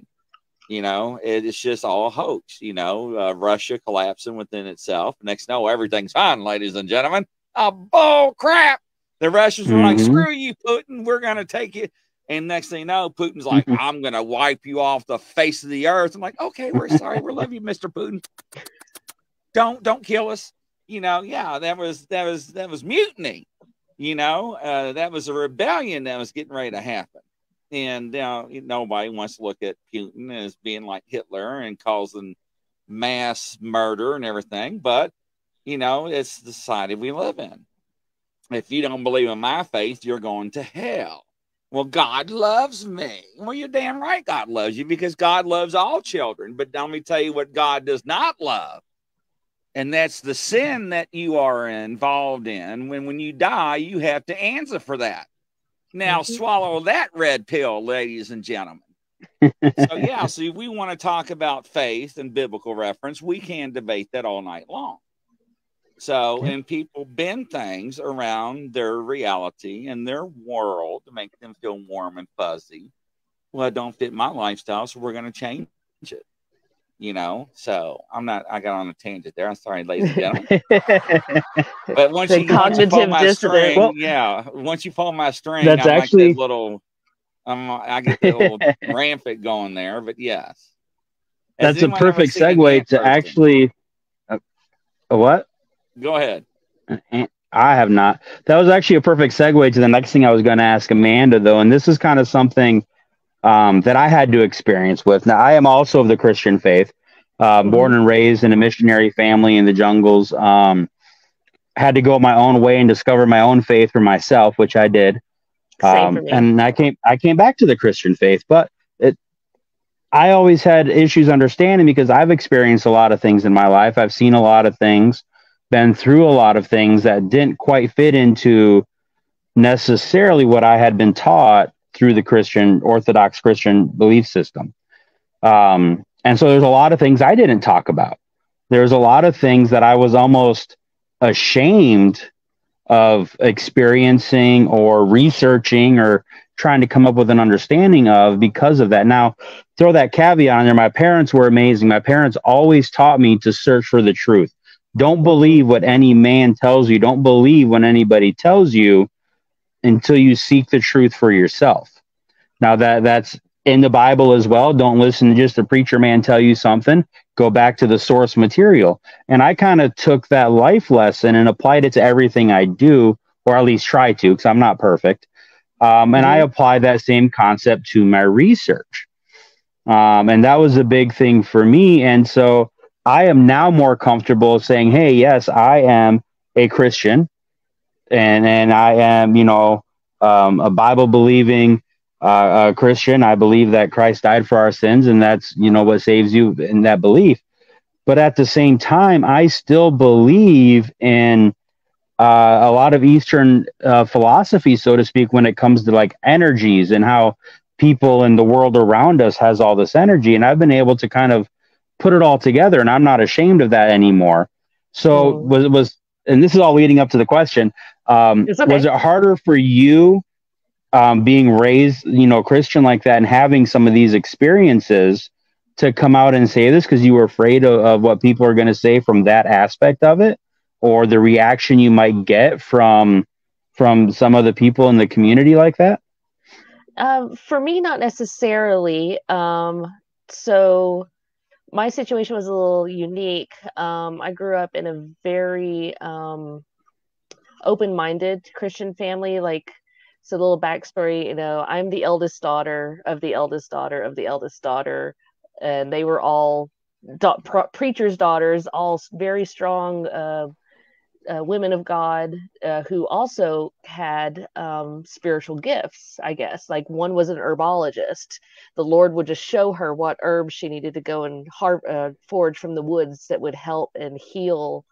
It's just all a hoax. Russia collapsing within itself. Next, everything's fine, ladies and gentlemen. Bull crap. The Russians were like, screw you, Putin. We're going to take you. And next thing you know, Putin's like, I'm going to wipe you off the face of the earth. I'm like, okay, we're sorry. We love you, Mr. Putin. Don't kill us. That was mutiny. That was a rebellion that was getting ready to happen. And nobody wants to look at Putin as being like Hitler and causing mass murder and everything. But, it's the society we live in. If you don't believe in my faith, you're going to hell. Well, God loves me. Well, you're damn right God loves you, because God loves all children. But let me tell you what God does not love. And that's the sin that you are involved in. When you die, you have to answer for that. Now, swallow that red pill, ladies and gentlemen. So if we want to talk about faith and biblical reference, we can debate that all night long. So, and people bend things around their reality and their world to make them feel warm and fuzzy. Well, it don't fit my lifestyle, so we're going to change it. So I got on a tangent there. I'm sorry, ladies and gentlemen. But once you pull my string, once you pull my string, that's I'm actually like that little I get the old rampant going there, but yes. That's a perfect segue to actually. What? Go ahead. I have not. That was actually a perfect segue to the next thing I was going to ask Amanda, though, and this is kind of something that I had to experience with. Now, I am also of the Christian faith, born and raised in a missionary family in the jungles. Had to go my own way and discover my own faith for myself, which I did. Same for me. And I came back to the Christian faith, but I always had issues understanding because I've experienced a lot of things in my life. I've seen a lot of things, been through a lot of things that didn't quite fit into necessarily what I had been taught through the Orthodox Christian belief system. And so there's a lot of things I didn't talk about. There's a lot of things that I was almost ashamed of experiencing or researching or trying to come up with an understanding of because of that. Now, throw that caveat on there. My parents were amazing. My parents always taught me to search for the truth. Don't believe what any man tells you. Don't believe when anybody tells you until you seek the truth for yourself. Now, that's in the Bible as well. Don't listen to just a preacher man tell you something. Go back to the source material. And I kind of took that life lesson and applied it to everything I do, or at least try to, because I'm not perfect. And I applied that same concept to my research. And that was a big thing for me. And so I am now more comfortable saying, hey, yes, I am a Christian and I am, a Bible believing Christian. I believe that Christ died for our sins, and that's, what saves you in that belief. But at the same time, I still believe in a lot of Eastern philosophy, so to speak, when it comes to like energies and how people in the world around us has all this energy. And I've been able to kind of put it all together, and I'm not ashamed of that anymore. So and this is all leading up to the question. Was it harder for you being raised, Christian like that and having some of these experiences to come out and say this because you were afraid of what people are going to say from that aspect of it, or the reaction you might get from some of the people in the community like that? For me, not necessarily. So my situation was a little unique. I grew up in a very open-minded Christian family. So a little backstory, I'm the eldest daughter of the eldest daughter of the eldest daughter, and they were all preachers' daughters, all very strong women of God who also had spiritual gifts, I guess. Like one was an herbologist. The Lord would just show her what herbs she needed to go and forage from the woods that would help and heal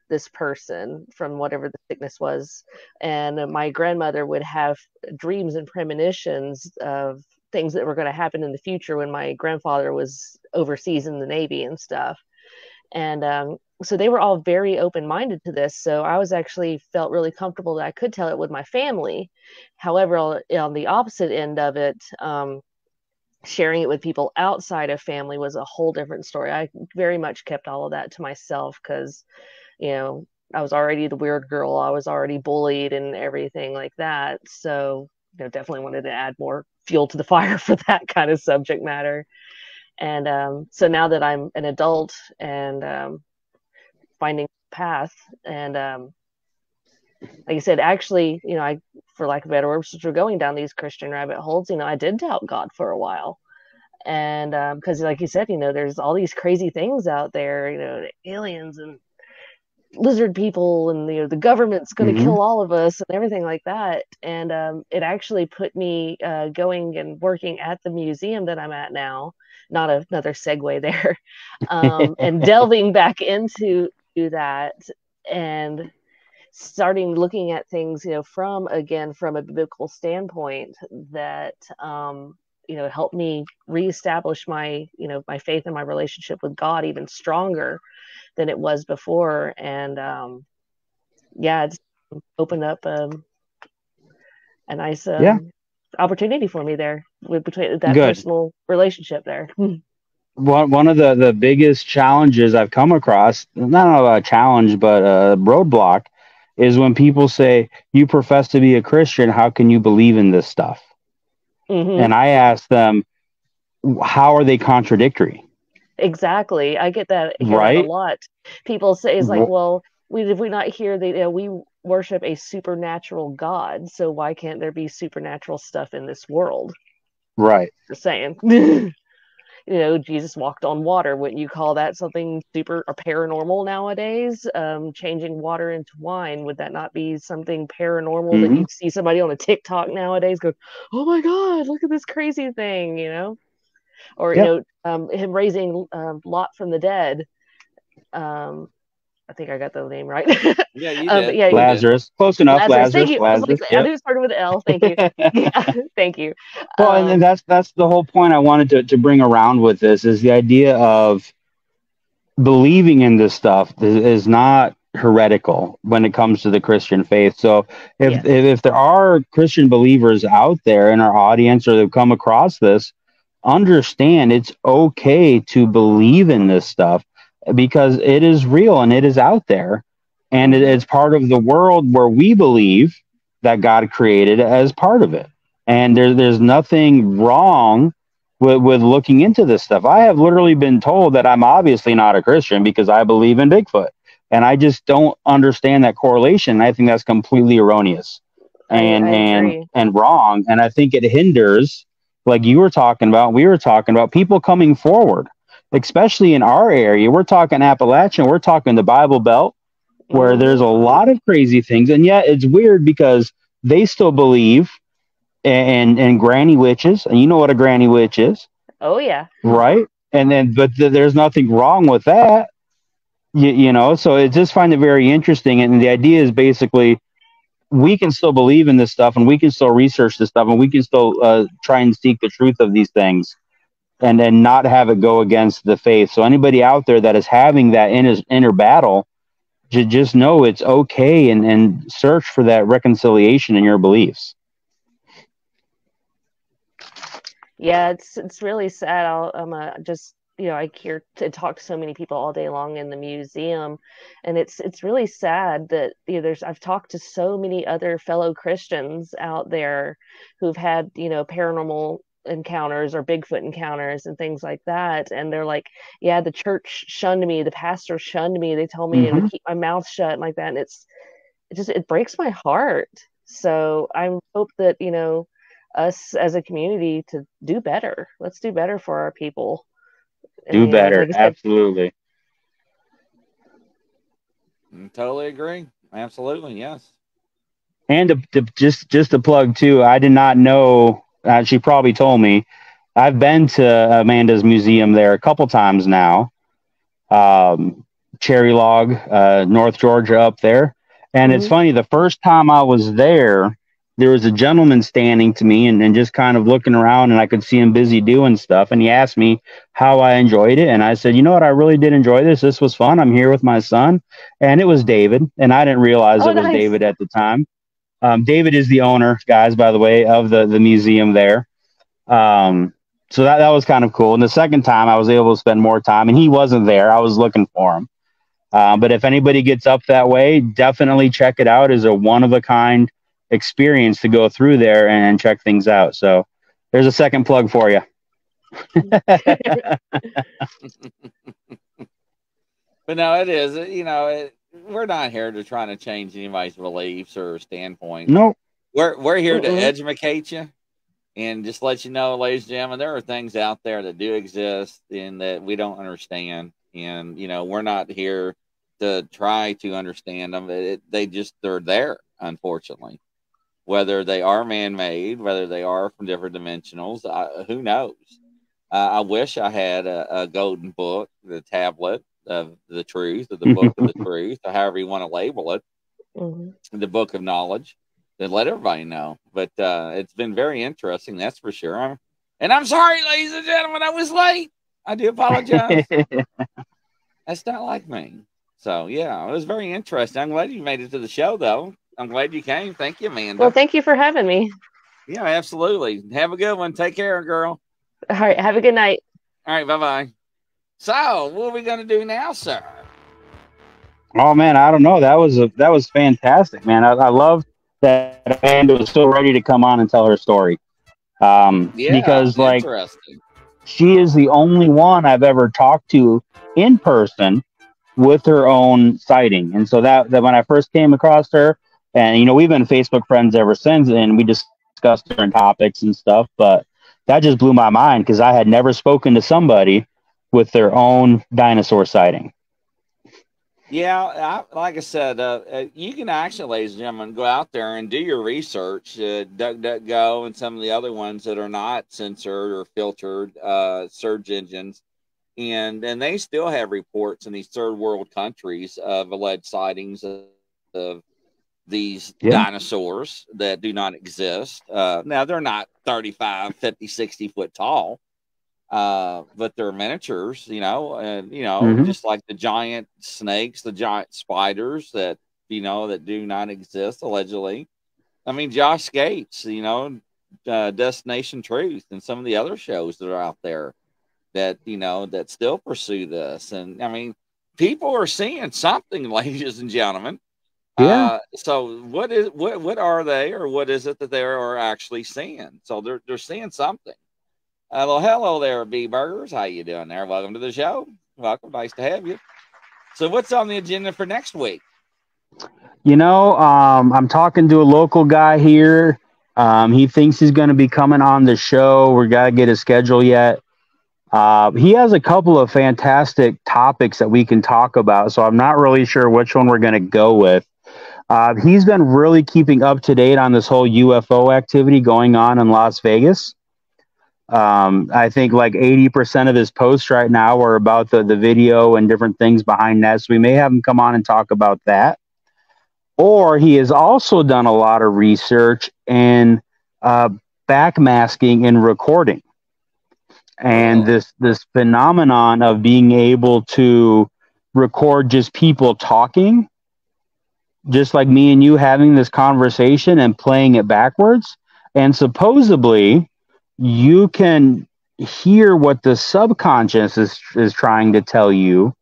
this person from whatever the sickness was. And my grandmother would have dreams and premonitions of things that were going to happen in the future when my grandfather was overseas in the Navy and stuff. And so they were all very open-minded to this. So I was actually felt really comfortable that I could tell it with my family. However, on the opposite end of it, sharing it with people outside of family was a whole different story. I very much kept all of that to myself because, I was already the weird girl. I was already bullied and everything like that. So, definitely wanted to add more fuel to the fire for that kind of subject matter. And so now that I'm an adult and finding a path, and like I said, actually, I, for lack of better words, since we're going down these Christian rabbit holes, I did doubt God for a while. And because like you said, there's all these crazy things out there, aliens and lizard people, and the government's going to kill all of us and everything like that. And it actually put me going and working at the museum that I'm at now. Not another segue there. And delving back into that and starting looking at things, from a biblical standpoint that helped me reestablish my my faith and my relationship with God even stronger than it was before. And it's opened up a nice opportunity for me there between that personal relationship there. One of the biggest challenges I've come across, not a challenge, but a roadblock, is when people say, you profess to be a Christian, how can you believe in this stuff? And I ask them, how are they contradictory? Exactly. I get that, hear that a Right? lot. People say, it's like, well, did we not hear that, we worship a supernatural God, so why can't there be supernatural stuff in this world? Right. Just saying. Jesus walked on water. Wouldn't you call that something super or paranormal nowadays? Changing water into wine, would that not be something paranormal that you'd see somebody on a TikTok nowadays go, oh my God, look at this crazy thing, Or, him raising Lot from the dead. I think I got the name right. Yeah, you did. Yeah, Lazarus. Close enough. Lazarus. Thank you. I was like, I Yep. knew it started with an L. Thank you. Yeah, thank you. Well, and that's the whole point I wanted to bring around with this is the idea of believing in this stuff is not heretical when it comes to the Christian faith. So if there are Christian believers out there in our audience or they've come across this, understand it's okay to believe in this stuff because it is real and it is out there. And it's part of the world where we believe that God created as part of it. And there's nothing wrong with looking into this stuff. I have literally been told that I'm obviously not a Christian because I believe in Bigfoot. And I just don't understand that correlation. I think that's completely erroneous and wrong. And I think it hinders, like you were talking about, we were talking about people coming forward, especially in our area. We're talking Appalachian, we're talking the Bible Belt, where there's a lot of crazy things. And yet it's weird because they still believe in granny witches. And you know what a granny witch is. Oh, yeah. Right. And then, but there's nothing wrong with that. So I just find it very interesting. And the idea is basically we can still believe in this stuff and we can still research this stuff and we can still try and seek the truth of these things and then not have it go against the faith. So anybody out there that is having that inner battle, just know it's okay and search for that reconciliation in your beliefs. Yeah, it's really sad. I hear to talk to so many people all day long in the museum, and it's really sad that I've talked to so many other fellow Christians out there who've had paranormal encounters or Bigfoot encounters and things like that, and they're like, yeah, the church shunned me, the pastor shunned me, they told me to keep my mouth shut and like that, and it breaks my heart. So I hope that us as a community to do better. Let's do better for our people. Do better, absolutely. Totally agree. Absolutely, yes. And just to plug too, I did not know. She probably told me. I've been to Amanda's museum there a couple times now. Cherry Log, North Georgia, up there. And it's funny. The first time I was there was a gentleman standing to me and just kind of looking around, and I could see him busy doing stuff. And he asked me how I enjoyed it. And I said, you know what? I really did enjoy this. This was fun. I'm here with my son. And it was David. And I didn't realize it was David at the time. David is the owner, guys, by the way, of the museum there. So that was kind of cool. And the second time I was able to spend more time, and he wasn't there. I was looking for him. But if anybody gets up that way, definitely check it out. It's a one-of-a-kind experience to go through there and check things out. So there's a second plug for you. But no, it is, we're not here to try to change anybody's beliefs or standpoint. Nope. We're here to educate you and just let you know, ladies and gentlemen, there are things out there that do exist and that we don't understand. And, we're not here to try to understand them. They're there, unfortunately. Whether they are man-made, whether they are from different dimensionals, who knows? I wish I had a golden book, the tablet of the truth, or the book of the truth, or however you want to label it, the book of knowledge, to let everybody know. But it's been very interesting, that's for sure. I'm sorry, ladies and gentlemen, I was late. I do apologize. That's not like me. So, yeah, it was very interesting. I'm glad you made it to the show, though. I'm glad you came. Thank you, Amanda. Well, thank you for having me. Yeah, absolutely. Have a good one. Take care, girl. All right. Have a good night. All right. Bye-bye. So, what are we going to do now, sir? Oh, man, I don't know. That was fantastic, man. I love that Amanda was so ready to come on and tell her story. Yeah, Because like interesting. she is the only one I've ever talked to in person with her own sighting. And so that when I first came across her, and we've been Facebook friends ever since, and we discussed different topics and stuff, but that just blew my mind because I had never spoken to somebody with their own dinosaur sighting. Yeah, like I said, you can actually, ladies and gentlemen, go out there and do your research. DuckDuckGo and some of the other ones that are not censored or filtered search engines, and they still have reports in these third world countries of alleged sightings of these dinosaurs that do not exist. Now, they're not 35, 50, 60 foot tall, but they're miniatures, and just like the giant snakes, the giant spiders that that do not exist allegedly. I mean, Josh Gates, Destination Truth, and some of the other shows that are out there that that still pursue this. And I mean, people are seeing something, ladies and gentlemen. Yeah. So what are they, or what is it that they are actually seeing? So they're seeing something. Hello there, B Burgers. How you doing there? Welcome to the show. Welcome. Nice to have you. So what's on the agenda for next week? I'm talking to a local guy here. He thinks he's going to be coming on the show. We got to get his schedule yet. He has a couple of fantastic topics that we can talk about, so I'm not really sure which one we're going to go with. He's been really keeping up to date on this whole UFO activity going on in Las Vegas. I think like 80% of his posts right now are about the video and different things behind that. So we may have him come on and talk about that. Or he has also done a lot of research in backmasking and recording. And this phenomenon of being able to record just people talking, just like me and you having this conversation and playing it backwards. And supposedly you can hear what the subconscious is trying to tell you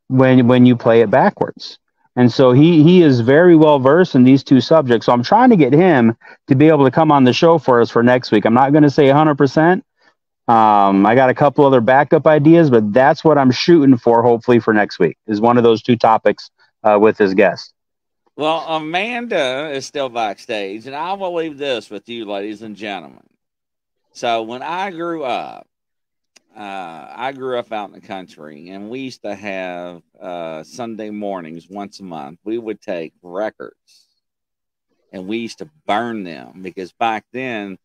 when you play it backwards. And so he is very well versed in these two subjects. So I'm trying to get him to be able to come on the show for us for next week. I'm not going to say 100%. I got a couple other backup ideas, but that's what I'm shooting for, hopefully, for next week, is one of those two topics with his guest. Well, Amanda is still backstage, and I will leave this with you, ladies and gentlemen. So when I grew up out in the country, and we used to have Sunday mornings once a month. We would take records, and we used to burn them, because back then,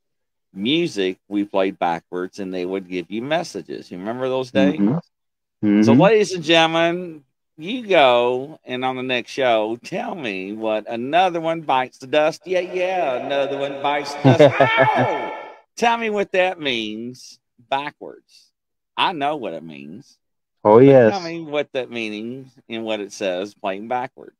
music we played backwards, and they would give you messages. You remember those days? Mm-hmm. Mm-hmm. So, ladies and gentlemen, you go, and on the next show, tell me what another one bites the dust. Yeah, another one bites the dust. Ow! Tell me what that means backwards. I know what it means. Oh, yes. Tell me what that means and what it says playing backwards.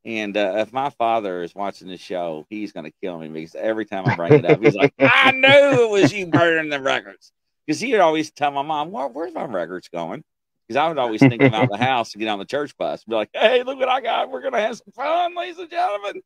And if my father is watching the show, he's going to kill me, because every time I bring it up, he's like, I knew it was you burning the records. Because he would always tell my mom, where's my records going? Because I would always think about the house to get on the church bus. Be like, hey, look what I got. We're going to have some fun, ladies and gentlemen.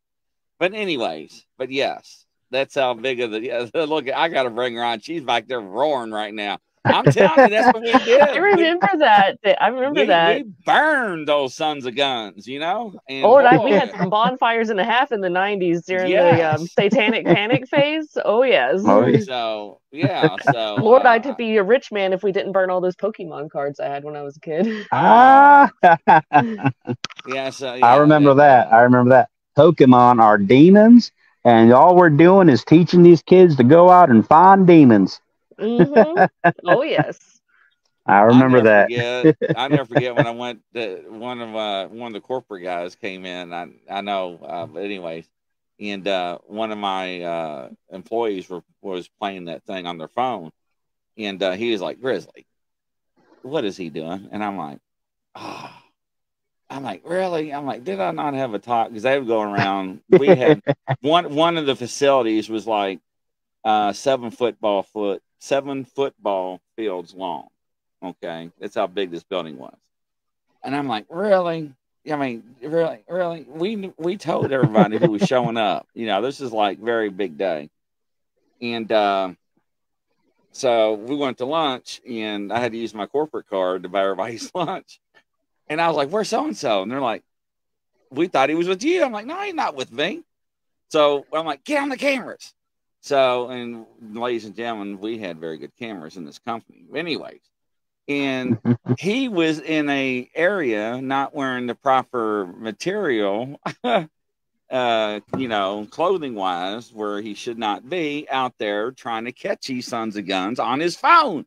But anyways, yes, that's how big of look, I got to bring her on. She's back there roaring right now. I'm telling you, that's what we did. I remember that. We burned those sons of guns, And we had some bonfires and a half in the 90s during the satanic panic phase. Oh, yes. So, yeah. So, Lord, I could be a rich man if we didn't burn all those Pokemon cards I had when I was a kid. Yeah, so, I remember that. Pokemon are demons, and all we're doing is teaching these kids to go out and find demons. Mm-hmm. Oh, yes. I remember that. I never forget when I went to one of the corporate guys came in. I know, but anyways, and one of my employees was playing that thing on their phone, and he was like, Grizzly, what is he doing? And I'm like, I'm like, really? I'm like, did I not have a talk? Because they were going around. We had one of the facilities was like 7 football fields long. Okay, that's how big this building was. And I'm like, really? I mean, really? We told everybody who was showing up. This is like very big day. And So we went to lunch, and I had to use my corporate card to buy everybody's lunch. And I was like, where's so-and-so? And they're like, we thought he was with you. I'm like, no, he's not with me. So I'm like, get on the cameras. So, and ladies and gentlemen, we had very good cameras in this company. Anyways, and he was in a area not wearing the proper material, you know, clothing wise, where he should not be out there trying to catch these sons of guns on his phone.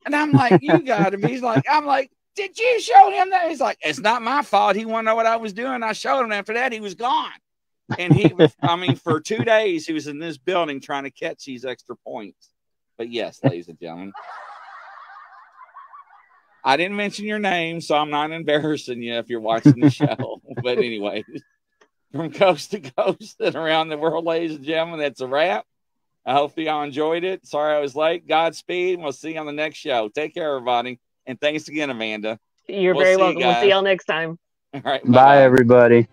And I'm like, you gotta be. He's like, I'm like, did you show him that? He's like, it's not my fault. He wanted to know what I was doing. I showed him. After that, he was gone. And he, I mean, for 2 days, he was in this building trying to catch these extra points. But yes, ladies and gentlemen, I didn't mention your name, so I'm not embarrassing you if you're watching the show. But anyways, from coast to coast and around the world, ladies and gentlemen, that's a wrap. I hope y'all enjoyed it. Sorry I was late. Godspeed. And we'll see you on the next show. Take care, everybody. And thanks again, Amanda. You're very welcome. We'll see y'all next time. All right. Bye, everybody.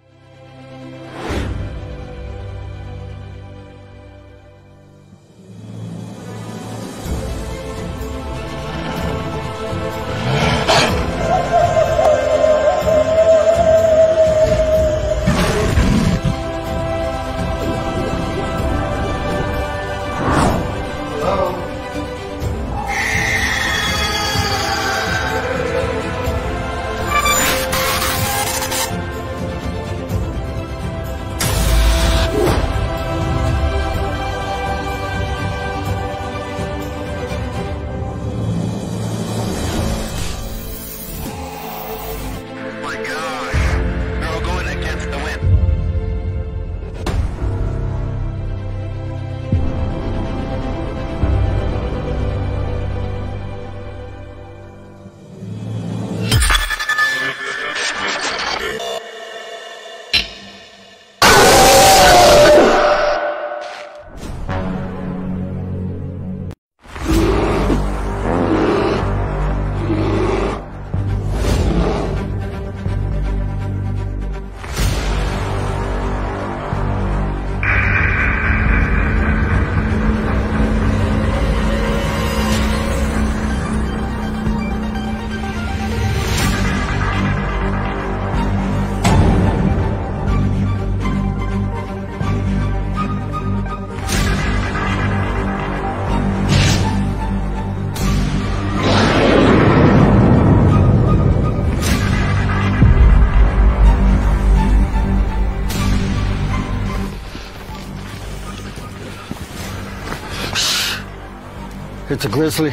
It's a grizzly.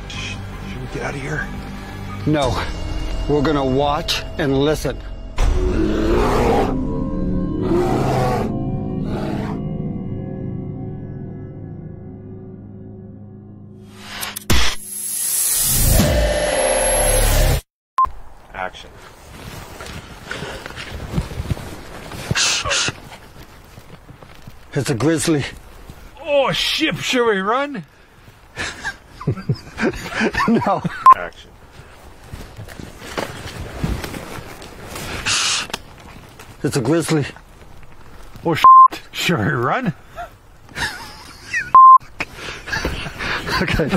Should we get out of here? No. We're gonna watch and listen. Action. It's a grizzly. Oh, shit, should we run? No. Action. It's a grizzly. Oh, shit, should we run? Okay.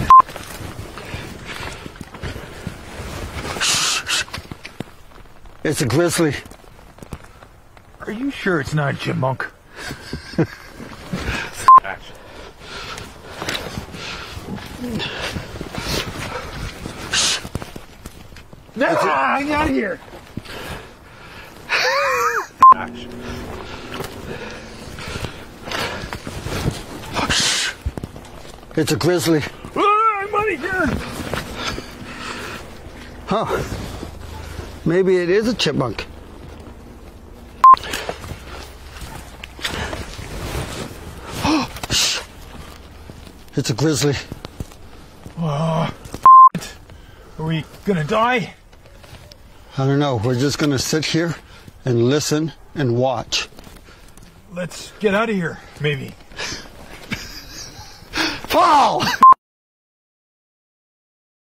It's a grizzly. Are you sure it's not a chipmunk? Action. No, get out of here. Action. It's a grizzly. I'm out of here. Huh. Maybe it is a chipmunk. It's a grizzly. Are we gonna die? I don't know. We're just going to sit here and listen and watch. Let's get out of here, maybe. Fall!